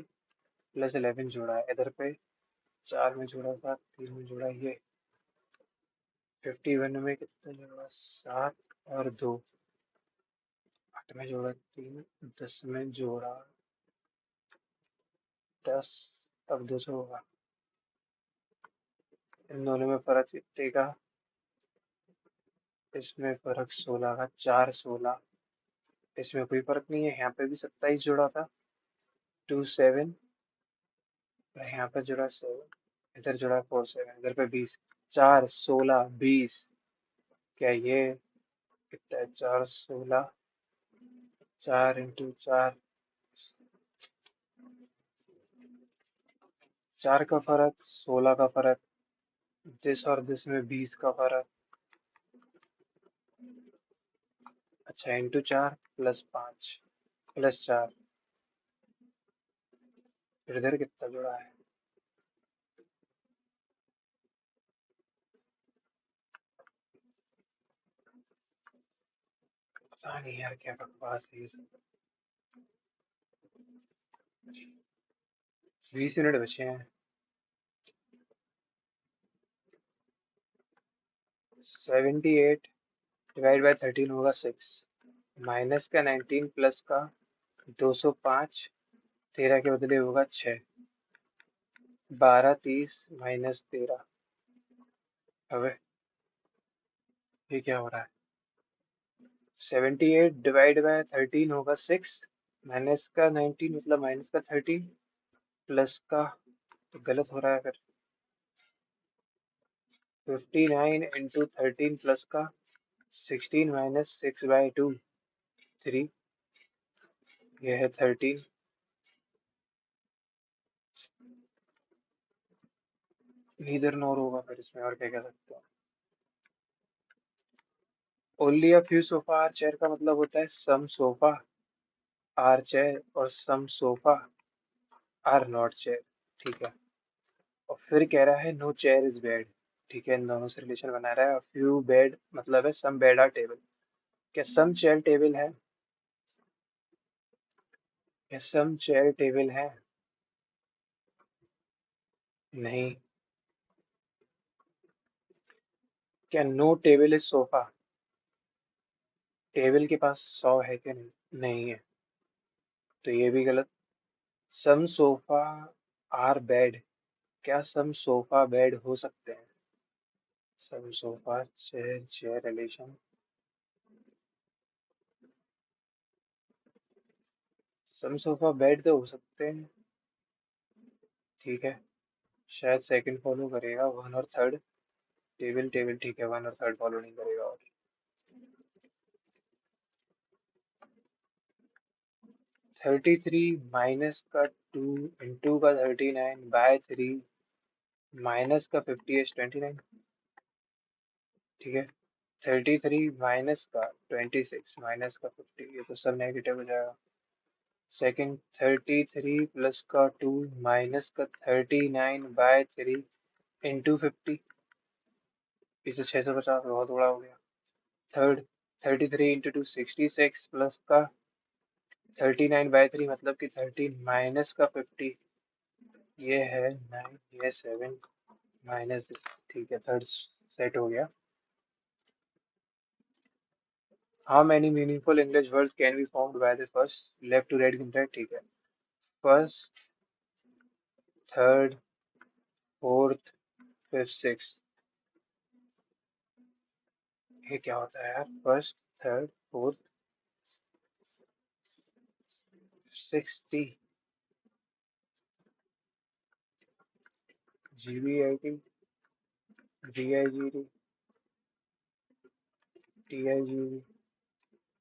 प्लस 11 जोड़ा है, इधर पे 4 में जोड़ा 7, 3 में जोड़ा ये। 51 में कितना जोड़ा? 7 और 2, 8 में जोड़ा 3, 10 में जोड़ा 10, तब 200 होगा। इन दोनों में फर्क कितने का? इसमें फर्क 16 का, 4 16। इसमें कोई फर्क नहीं है, यहाँ पे भी 27 जोड़ा था, 2 7, यहाँ पे जोड़ा 7, इधर जोड़ा 4 7, इधर पे 20, 4 16 20। क्या ये कितना है? 4 16, 4 इंटू 4, 4 का फर्क, 16 का फर्क, दिस और दिस में 20 का फर्क। अच्छा, इंटू 4 प्लस 5 प्लस 4, फिर इधर कितना जुड़ा है? पता नहीं यार, क्या बकवास है ये सब। 20 मिनट बचे हैं। 78 डिवाइड बाय 13 होगा 6, माइनस का 19 प्लस का 205, 13 के बदले होगा 6, 12 30 माइनस 13। अबे ये क्या हो रहा है? 78 डिवाइड बाय 13 होगा 6, माइनस का 19 मतलब माइनस का 13 प्लस का, तो गलत हो रहा है फिर। 59 इंटू 13 प्लस का 16 माइनस 6/2 3, यह है 13। नीदर नोर होगा फिर इसमें, और क्या कह सकते हैं। Only a few sofa are chair का मतलब होता है सम सोफा आर चेयर और some sofa are not chair. ठीक है। और फिर कह रहा है नो चेयर इज बेड। ठीक है, इन दोनों से रिलेशन बना रहा है। फ्यू बेड मतलब है सम बेड आर टेबल। क्या सम चेयर टेबल है? क्या सम चेयर टेबल है? नहीं। क्या no table is sofa? Table के पास 100 है क्या? नहीं, नहीं है, तो ये भी गलत। सम सोफा आर बेड, क्या सम सोफा बेड हो सकते हैं? सम सोफा चेयर चेयर रिलेशन, सम सोफा बेड तो हो सकते हैं। ठीक है, शायद सेकंड फॉलो करेगा, वन और थर्ड। टेबल टेबल ठीक है, वन और थर्ड फॉलो नहीं करेगा। और 33 माइनस का 2 इंटू का 39/3 माइनस का 50 is 29। ठीक है, 33 माइनस का 26 माइनस का 50, ये तो सब नेगेटिव हो जाएगा। सेकंड, 33 प्लस का 2 माइनस का 39/3 इंटू 50, इसे 650 बहुत बड़ा हो गया। थर्ड, 33 इंटू 2 66 प्लस का 39/3 मतलब कि 13 माइनस का 50, ये है 9, ये 7 माइनस। ठीक है, थर्ड सेट हो गया। How many meaningful English words can be formed by the first left to right content? ठीक है, first, third, fourth, fifth, six. ये क्या होता है यार? First, third, fourth, six, T, G B I T, G I G T, T I G B,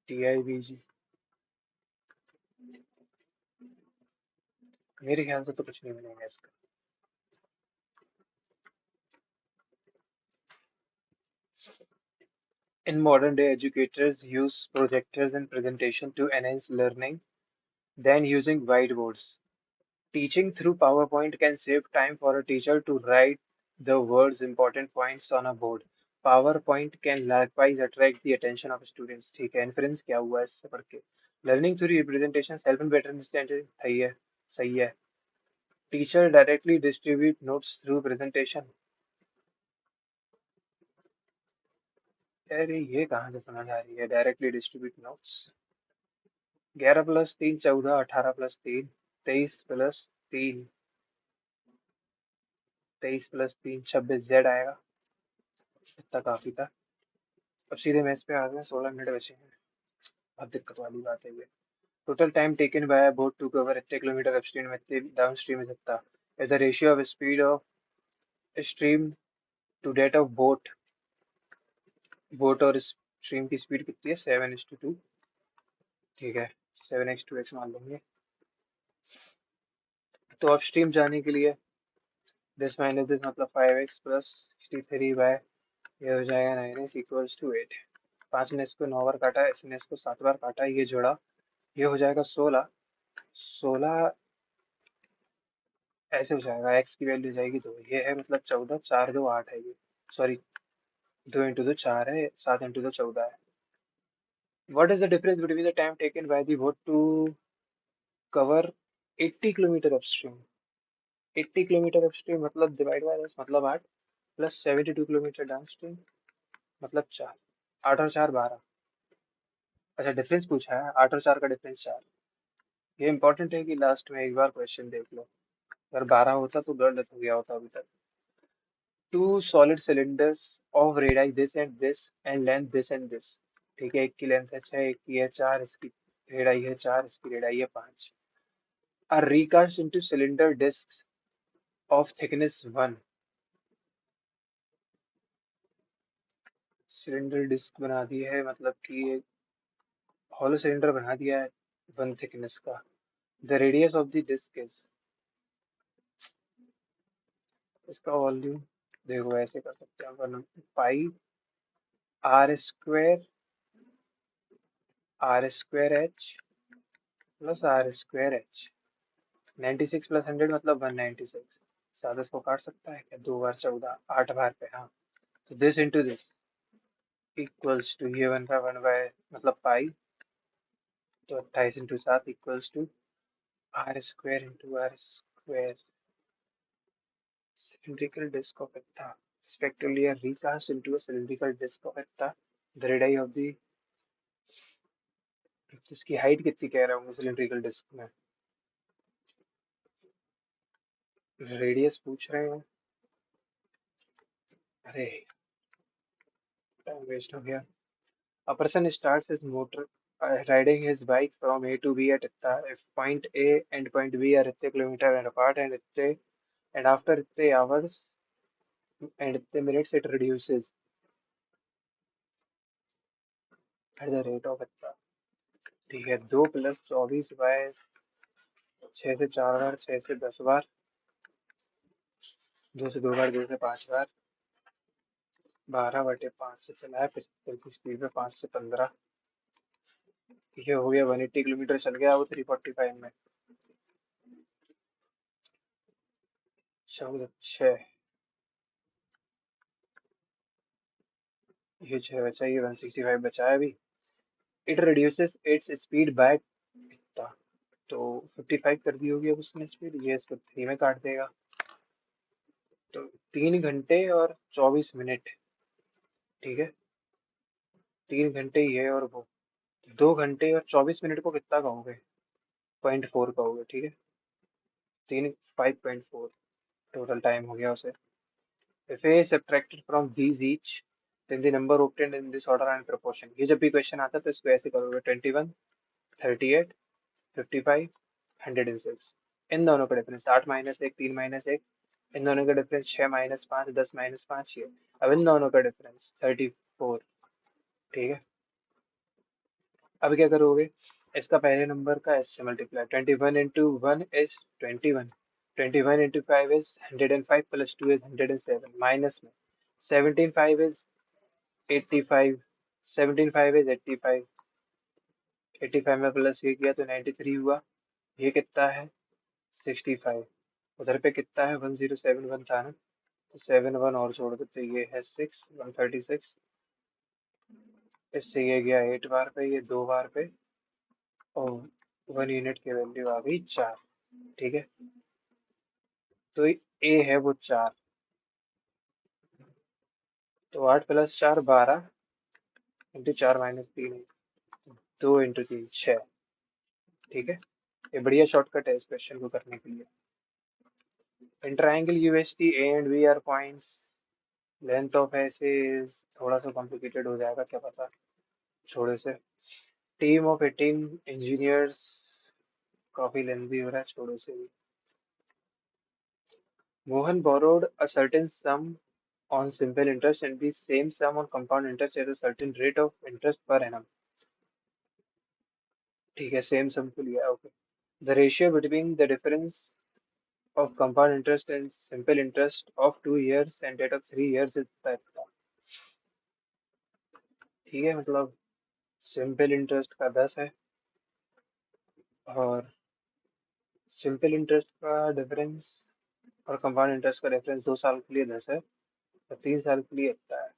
T I B G. मेरे ख्याल से तो कुछ नहीं मिलेगा इसका। In modern day, educators use projectors and presentation to enhance learning than using whiteboards. Teaching through PowerPoint can save time for a teacher to write the words important points on a board. PowerPoint can likewise attract the attention of students. ठीक है, inference क्या हुआ इससे पढ़ के? Learning through representations help in better understanding. सही है, सही है। Teacher directly distribute notes through presentation. अरे ये कहाँ से समझ आ रही है डायरेक्टली डिस्ट्रीब्यूट नोट्स? 11 + 3 14, 18 + 3 23 + 3 23 + 3 26, जेड आएगा। इतना काफी था। अब सीधे मैच पे आ गए, 16 मिनट बचे हैं। बहुत दिक्कत वाली बात है ये। Total time taken by boat to cover इतने किलोमीटर अपस्ट्रीम में, इतने डाउन स्ट्रीम में इतना, is the ratio of speed of stream to that of boat. Boat और स्ट्रीम की स्पीड कितनी है? 7:2। ठीक है, 7x 2x मान लेंगे। तो अपस्ट्रीम जाने के लिए दिस माइनस दिस मतलब 5x + 63 बाय, ये हो जाएगा 9x = 8। 5 ने इसको 9 बार काटा, इसने इसको 7 बार काटा, ये जोड़ा, ये हो जाएगा 16। 16 ऐसे हो जाएगा, एक्स की वैल्यू जाएगी 2, ये है मतलब 14, 4 2 8 है ये। सॉरी, 2 × 2 4 है, 7 × 2 14 है। What is the difference between the time taken by the boat to cover 80 kilometre upstream? 80 kilometre upstream मतलब डिवाइड बाय 10 मतलब 8 प्लस 72 किलोमीटर डाउनस्ट्रीम मतलब 4। 8 और 4 12। अच्छा डिफरेंस पूछा है, 8 और 4 का डिफरेंस 4। ये इंपॉर्टेंट है कि लास्ट में एक बार क्वेश्चन देख लो। अगर 12 होता तो गलत हो गया होता अभी तक। Two solid cylinders of radius this and this and length this and this. ठीक है, एक की लेंथ है 6, एक की है 4, इसकी रेडियस है 4, इसकी रेडियस है 5। Are recast into cylinder discs of thickness 1। Cylinder disc बना दी है, मतलब कि एक हॉलो सिलेंडर बना दिया है 1 थिकनेस का। The radius of the disc is, इसका वॉल्यूम देखो ऐसे कर सकते हैं अपन, pi r² r² h plus r²h। 96 plus 100 मतलब 196। सादा इसको काट सकता है क्या, 2 बार 14, 8 बार पे, हाँ। तो this into this equals to, ये बन रहा 1 बाय मतलब पाई, तो 28 into 7 equals to r² into r²। cylindrical disc of Hepta, respectively are recast into a cylindrical disc of Hepta. The radii of the, इसकी हाइट कितनी कह रहा हूँ सिलेंड्रिकल डिस्क में, रेडियस पूछ रहे हैं। अरे टाइम वेस्ट हो गया। A person starts his motor riding his bike from A to B at Itta. If point A and point B are इतने किलोमीटर and apart and इतने and after इतने hours and इतने minutes it reduces at the rate of इतना। ठीक है, 2 plus 24 bye 6 से 4 बार, 6 से 10 बार, 2 से 2 बार, 2 से 5 बार, 12/5 से चला है, फिर चलती स्पीड में 5 से 15। ये हो गया 180 किलोमीटर चल गया वो 345 में। 14 6, ये 6 बचा, ये 165 बचा है अभी। It reduces its speed bye इतना, तो 55 कर दी होगी अब उसने स्पीड, ये इसको 3 में काट देगा। तो 3 घंटे और 24 मिनट। ठीक है, 3 घंटे ये और वो, 2 घंटे और 24 मिनट को कितना कहोगे, 0.4 कहोगे, ठीक है। 5.4 टोटल टाइम हो गया उसे। If A is subtracted from these each, then the number obtained in this order and proportion। ये जब भी क्वेश्चन आता है तो इसको ऐसे करोगे, 21, 38, 55, 106। इन दोनों का डिफरेंस 8 - 1, 3 - 1, इन दोनों का डिफरेंस 6 - 5, 10 - 5 ये। अब इन दोनों का डिफरेंस 34। ठीक है, अब क्या करोगे, इसका पहले नंबर का एस से multiply, 21 × 1 is 21, 21 × 5 is 105 plus 2 is 107, minus में 17 5 इज 85, 17 5 इज 85, 85 में प्लस ये किया तो 93 हुआ। ये कितना है 65, उधर पे कितना है 1071 था ना, तो 7 1 और जोड़ दो तो ये है 6 136। इससे ये गया 8 बार पे, ये 2 बार पे, और 1 यूनिट की वैल्यू आ गई 4। ठीक है, तो ए है वो 4, तो 8 + 4 12 इंटू 4 - 3 2 इंटू 3 6। ठीक है, ये बढ़िया शॉर्टकट है इस क्वेश्चन को करने के लिए। In triangle UST A and B are points, length of ऐसे थोड़ा सा कॉम्प्लिकेटेड हो जाएगा, क्या पता, थोड़े से। टीम ऑफ 18 इंजीनियर्स, काफी लेंथी हो रहा है, छोड़ो से भी। Mohan borrowed a certain sum on simple interest and the same sum on compound interest at a certain rate of interest per annum। ठीक है, सेम सम को लिया, okay. The ratio between the difference of compound interest and simple interest of 2 years and that of 3 years is that। ठीक है, मतलब simple interest का 10 है और सिंपल इंटरेस्ट का डिफरेंस और कंपाउंड इंटरेस्ट का डिफरेंस 2 साल के लिए 10 है और 3 साल के लिए इतना है।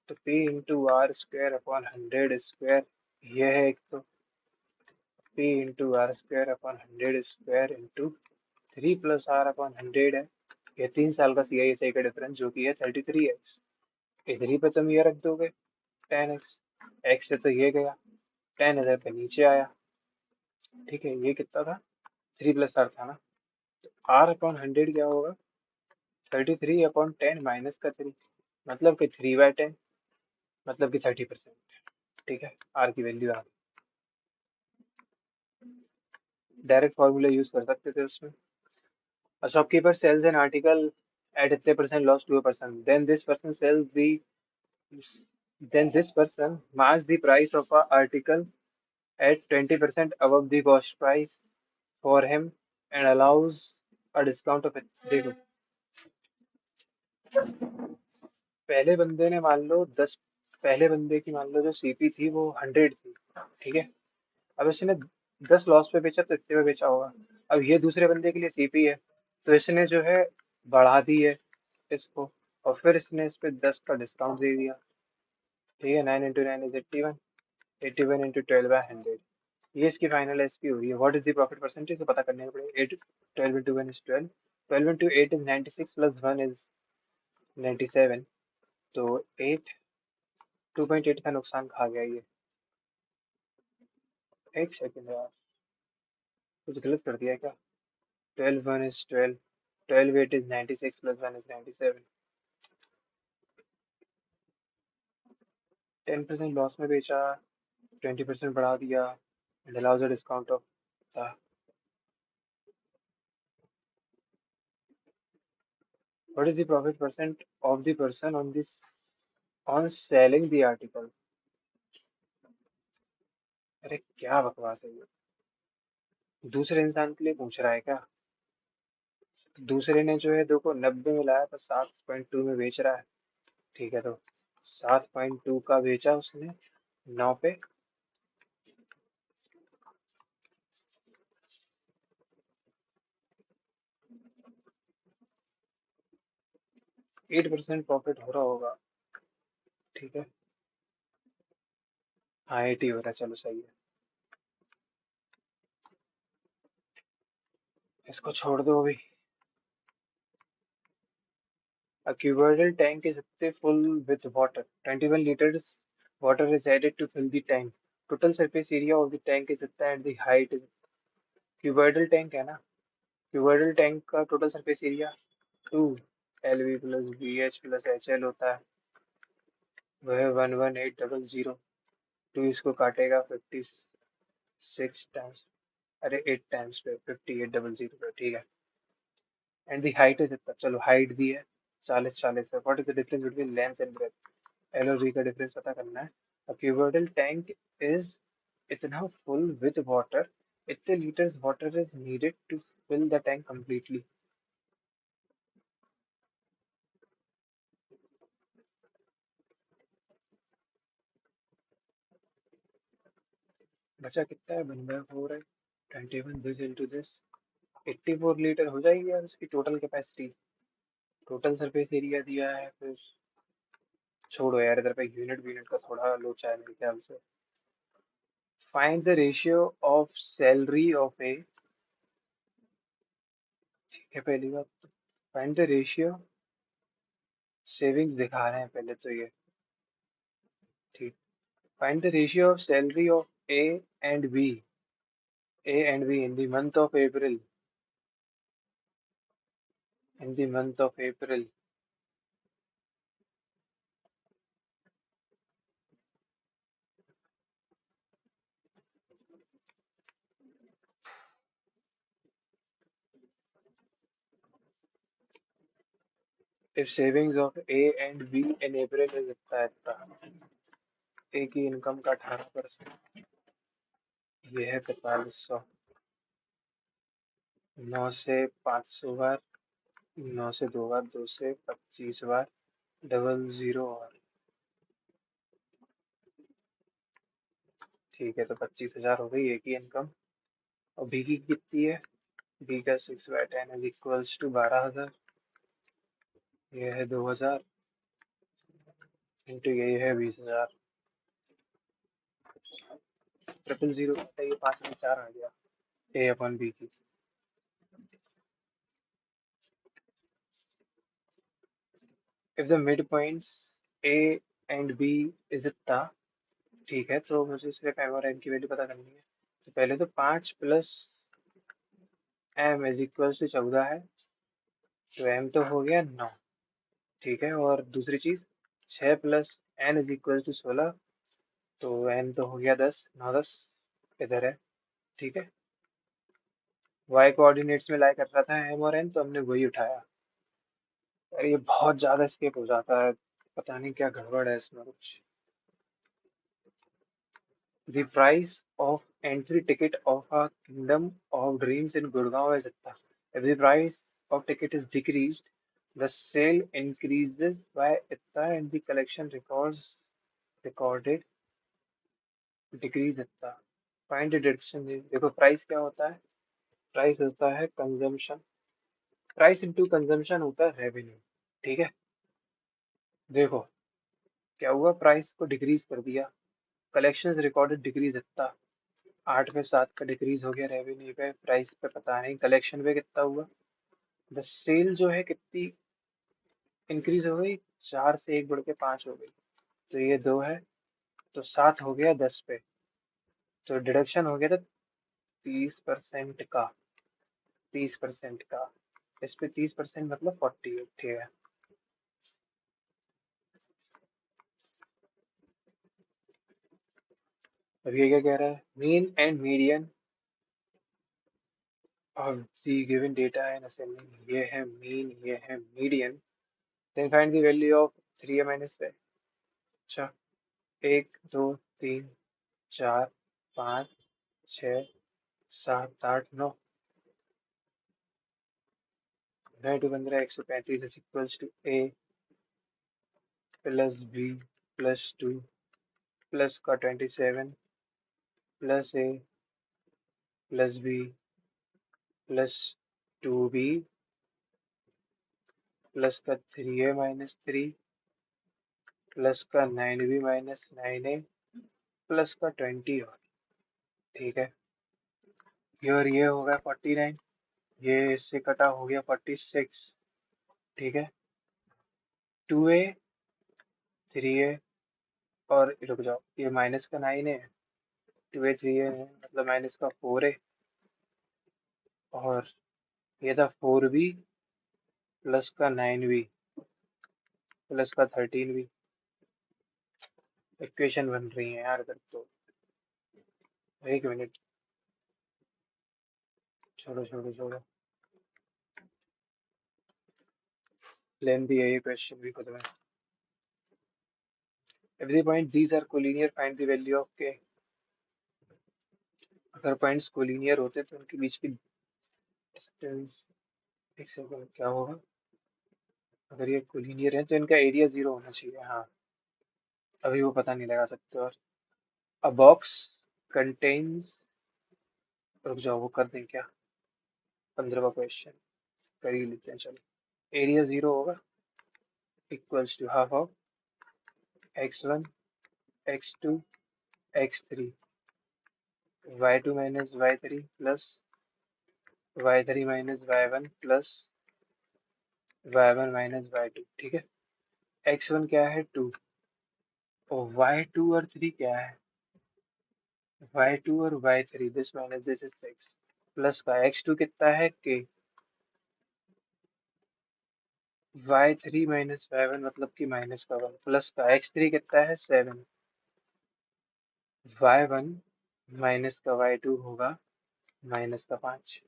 तो P × R²/100², यह है एक, तो P × R²/100² इंटू 3 + R/100 है। यह 3 साल का CISI का डिफरेंस जो कि है 33 है। इधर ही पे तुम ये रख दोगे, 10x। x से तो ये गया, 10 इधर पे नीचे आया। ठीक है, ये कितना था? 3 + r था ना। r अपॉन 100 क्या होगा? 33/10 माइनस का 3, मतलब कि 3/10, मतलब कि 30%। ठीक है, r की वैल्यू आ गई। डायरेक्ट फॉर्मूला यूज कर सकते थे उसमें। A shopkeeper sells an article at a percent loss to a person. Then this person marks the price of a article at 20% above the cost price for him and allows a discount of it. देखो, पहले बंदे ने मान लो 10, पहले बंदे की मान लो जो सीपी थी वो 100 थी। ठीक है, अब इसने 10 लॉस पे बेचा तो इतने में बेचा होगा। अब ये दूसरे बंदे के लिए सीपी है, तो इसने जो है बढ़ा दी है इसको, और फिर इसने इस पे 10 का डिस्काउंट दे दिया। ठीक है, 9 × 9 = 81, 81 × 12/100। ये इसकी फाइनल एसपी हो रही है। What is the profit percentage, तो पता करने का पड़ेगा। 8, 12 × 1 = 12, 12 × 8 = 96 + 1 = 97। तो 8, 2.8 का नुकसान खा गया ये। एक सेकेंड यार, कुछ गलत कर दिया क्या? 12 × 1 = 12, 12 × 8 = 96 + 1 = 97। 10% लॉस में बेचा, 20% बढ़ा दिया, and allows a discount of the, what is the profit percent of the person on this on selling the article? अरे क्या बकवास है ये, दूसरे इंसान के लिए पूछ रहा है क्या? दूसरे ने जो है देखो 90 में लाया था, 7.2 में बेच रहा है। ठीक है, तो 7.2 का बेचा उसने 9 पे। 8% प्रॉफिट हो रहा होगा। ठीक है, हाँ 80 हो रहा है, चलो सही है, इसको छोड़ दो अभी। A cuboidal tank is full with water. 21 liters water is added to fill the tank. Total surface area of the tank is इतना and the height is, cuboidal tank है ना, cuboidal tank का total surface area 2 LV plus BH plus HL होता है, वह 11800। 2 इसको काटेगा 56 times, अरे 8 टाइम्स पे 5800 पे। ठीक है, एंड दी हाइट इज इतना, चलो हाइट दी है 40 है। What is the difference between length and breadth? L और वी का डिफरेंस पता करना है। A cuboidal tank is इतना full with water, इतने liters water is needed to fill the tank completely। बचा कितना है? 1/4 है, 21 दिस इंटू दिस, 84 लीटर हो जाएगी यार इसकी total capacity. Total surface area दिया है, फिर छोड़ो यार, इधर पे यूनिट यूनिट का थोड़ा लोचा है मेरे ख्याल से। Find the ratio of salary of A, ठीक है पहली बात तो, फाइंड द रेशियो, सेविंग्स दिखा रहे हैं पहले तो ये। ठीक, find the ratio of salary of and B A and B in the month of April. In the month of April, if savings of A and B in April is इतना, ए की income का 18%, ये है 4500। 9 से 500 बार, 9 से 2 बार, 2 से 25 बार, 00 और, ठीक है, तो 25,000 हो गई ए की इनकम। और बी की कितनी है? बी का 6/10 इज इक्वल्स टू 12,000। ये है 2,000 इंटू ये है 20,000। 000, ये 5 में 4 आ गया ए अपॉन बी की। If the midpoints A and B is इतना। ठीक है, तो मुझे सिर्फ एम और एन की वैल्यू पता करनी है। तो पहले तो 5 + m इज इक्वल टू 14 है, तो m तो हो गया 9। ठीक है, और दूसरी चीज 6 + n इज इक्वल टू 16, तो n तो हो गया 10, 9 10 इधर है। ठीक है, y कोऑर्डिनेट्स में लाई कर रहा था m और n, तो हमने वही उठाया। अरे ये बहुत ज्यादा स्केप हो जाता है, पता नहीं क्या गड़बड़ है इसमें कुछ। The price of entry ticket of a Kingdom of Dreams in Gurgaon is इतना। If the price of ticket is decreased, the sale increases by इतना and the collection records recorded decrease इतना। Find the direction। देखो price क्या होता है, price होता है consumption, price into consumption होता है रेवेन्यू। ठीक है, देखो क्या हुआ, प्राइस को डिक्रीज कर दिया, कलेक्शंस रिकॉर्डेड डिक्रीज इतना, 8 पे 7 का डिक्रीज हो गया रेवेन्यू पे, प्राइस पे पता नहीं, कलेक्शन पे कितना हुआ। द सेल जो है कितनी इंक्रीज हो गई, 4 से 1 बढ़ के 5 हो गई, तो ये 2 है, तो 7 हो गया 10 पे, तो डिडक्शन हो गया था 30% का, 30% का, इस पे 30% मतलब 40। ठीक है, अब ये क्या कह रहा है, mean and median of the given data and ascending. ये है मीन, ये है median, then find the value of 3 - 5। अच्छा, 1 2 3 4 5 6 7 8 9, 9 × 2 = 15, 135 is equals to A plus B plus 2 plus का 27 plus A plus B plus 2b plus का 3a - 3 plus का 9b - 9a plus का 20 और। ठीक है, ये और ये हो गया 49, ये इससे कटा हो गया 46। ठीक है, 2a 3a और रुक जाओ, ये माइनस का 9 है, 2a 3a है मतलब माइनस का 4a, और ये था 4b प्लस का 9b प्लस का 13b। इक्वेशन बन रही है यार इधर तो, एक मिनट, छोड़ो छोड़ो छोड़ो, लेंदी है ये क्वेश्चन भी खुद में। If the point these are collinear, find the value of k। अगर पॉइंट्स कोलिनियर होते तो उनके बीच की डिस्टेंस, एक सेकंड क्या होगा, अगर ये कोलिनियर है तो इनका एरिया 0 होना चाहिए। हाँ, अभी वो पता नहीं लगा सकते। और अ बॉक्स कंटेन्स, रुक जाओ वो कर दें क्या, 15वां क्वेश्चन कर ही लेते हैं चलो। एरिया 0 होगा, equals to half of x1 x2 x3 y2 - y3 plus y3 - y1 plus y1 - y2। ठीक है, x1 क्या है 2, और y2 और 3 क्या है, y2 और y3, this minus this is 6, plus का x2 कितना है k, y3 - y1 मतलब कि माइनस का 1, प्लस का x3 कितना है 7, y1 माइनस का y2 होगा माइनस का 5।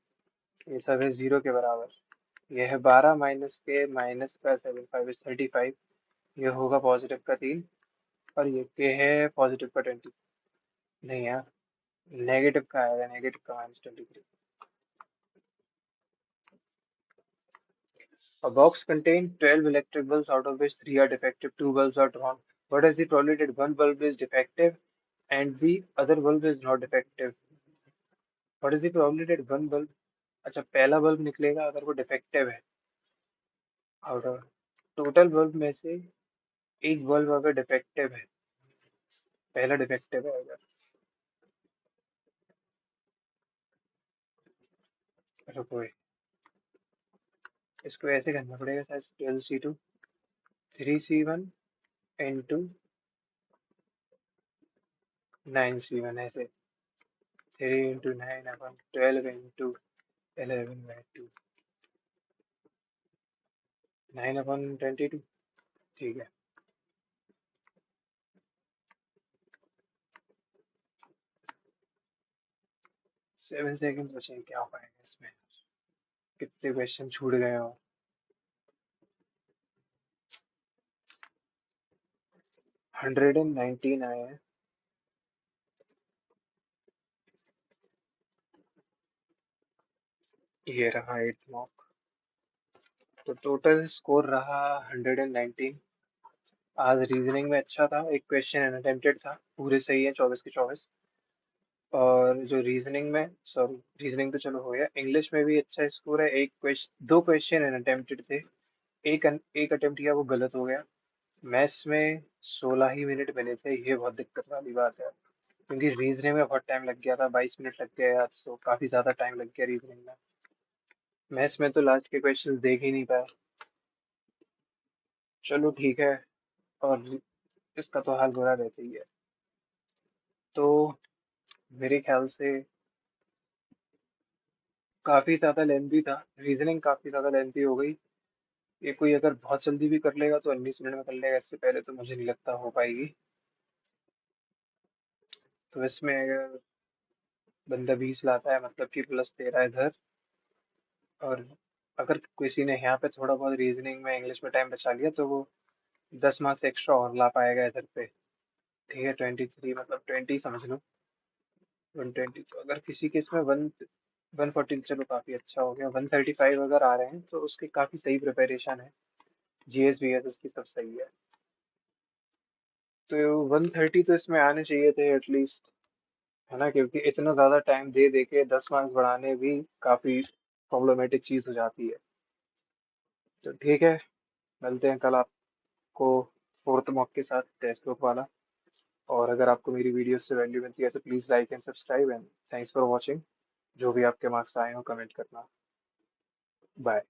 ये सब है 0 के बराबर। यह है 12 माइनस के माइनस का 7, 5 इज 35, ये होगा पॉजिटिव का 3, और ये के है पॉजिटिव का 20। नहीं यार, नेगेटिव का आएगा, नेगेटिव का -23। A box contains 12 electric bulbs, out of which 3 are defective, 2 bulbs are drawn. What is the probability that one bulb is defective and the other bulb is not defective? What is the probability that one bulb, अच्छा पहला bulb निकलेगा अगर वो defective है, out of total bulb में से एक bulb अगर डिफेक्टिव है, पहला डिफेक्टिव है अगर, रुको इसको ऐसे करना पड़ेगा शायद, 12c2 3c1 into 9 C1 ऐसे 3 इंटू 9 अपन 12 इंटू 11 बाई 2 9 अपन 22। ठीक है, 7 सेकंड बचे हैं, क्या हो पाएगा इसमें? कितने क्वेश्चन छूट गए और 119 आए हैं। ये रहा 8th मॉक। तो टोटल स्कोर रहा 119। आज रीजनिंग में अच्छा था, एक क्वेश्चन अनअटेम्प्टेड था, पूरे सही है 24 के 24। और जो रीजनिंग में, सॉरी रीजनिंग तो चलो हो गया, इंग्लिश में भी अच्छा स्कोर है। एक क्वेश्चन, दो क्वेश्चन अनअटेम्प्टेड थे, एक अटेम्प्ट किया वो गलत हो गया। मैथ्स में 16 ही मिनट मिले थे, ये बहुत दिक्कत वाली बात है, क्योंकि रीजनिंग में बहुत टाइम लग गया था, 22 मिनट लग गया आज, तो काफी ज्यादा टाइम लग गया रीजनिंग में। मैथ्स में तो लास्ट के क्वेश्चन देख ही नहीं पाया। चलो ठीक है। और इसका तो हाल बुरा रहता ही है। तो मेरे ख्याल से काफी ज्यादा लेंथी था, रीजनिंग काफी ज्यादा लेंथी हो गई। ये कोई अगर बहुत जल्दी भी कर लेगा तो 19 मिनट में कर लेगा, इससे पहले तो मुझे नहीं लगता हो पाएगी। तो इसमें अगर बंदा 20 लाता है, मतलब कि +13 इधर। और अगर किसी ने यहाँ पे थोड़ा बहुत रीजनिंग में इंग्लिश में टाइम बचा लिया तो वो 10 मार्क्स एक्स्ट्रा और ला पाएगा इधर पे। ठीक है, 23 मतलब 20 समझ लो, 120। तो अगर किसी के इसमें 140, चलो काफी अच्छा हो गया। 135 अगर आ रहे हैं तो उसकी काफी सही प्रिपरेशन है, जीएस वीएस उसकी सब सही है। तो 130 तो इसमें आने चाहिए थे एटलीस्ट, है ना, क्योंकि इतना ज्यादा टाइम दे दे के 10 मार्क्स बढ़ाने भी काफी प्रॉब्लमेटिक चीज हो जाती है। तो ठीक है, मिलते हैं कल आपको 4th मॉक के साथ, टेक्स्ट बुक वाला। और अगर आपको मेरी वीडियो से वैल्यू मिलती है तो please like and subscribe, and thanks for watching. जो भी आपके मार्क्स आए हो कमेंट करना। बाय।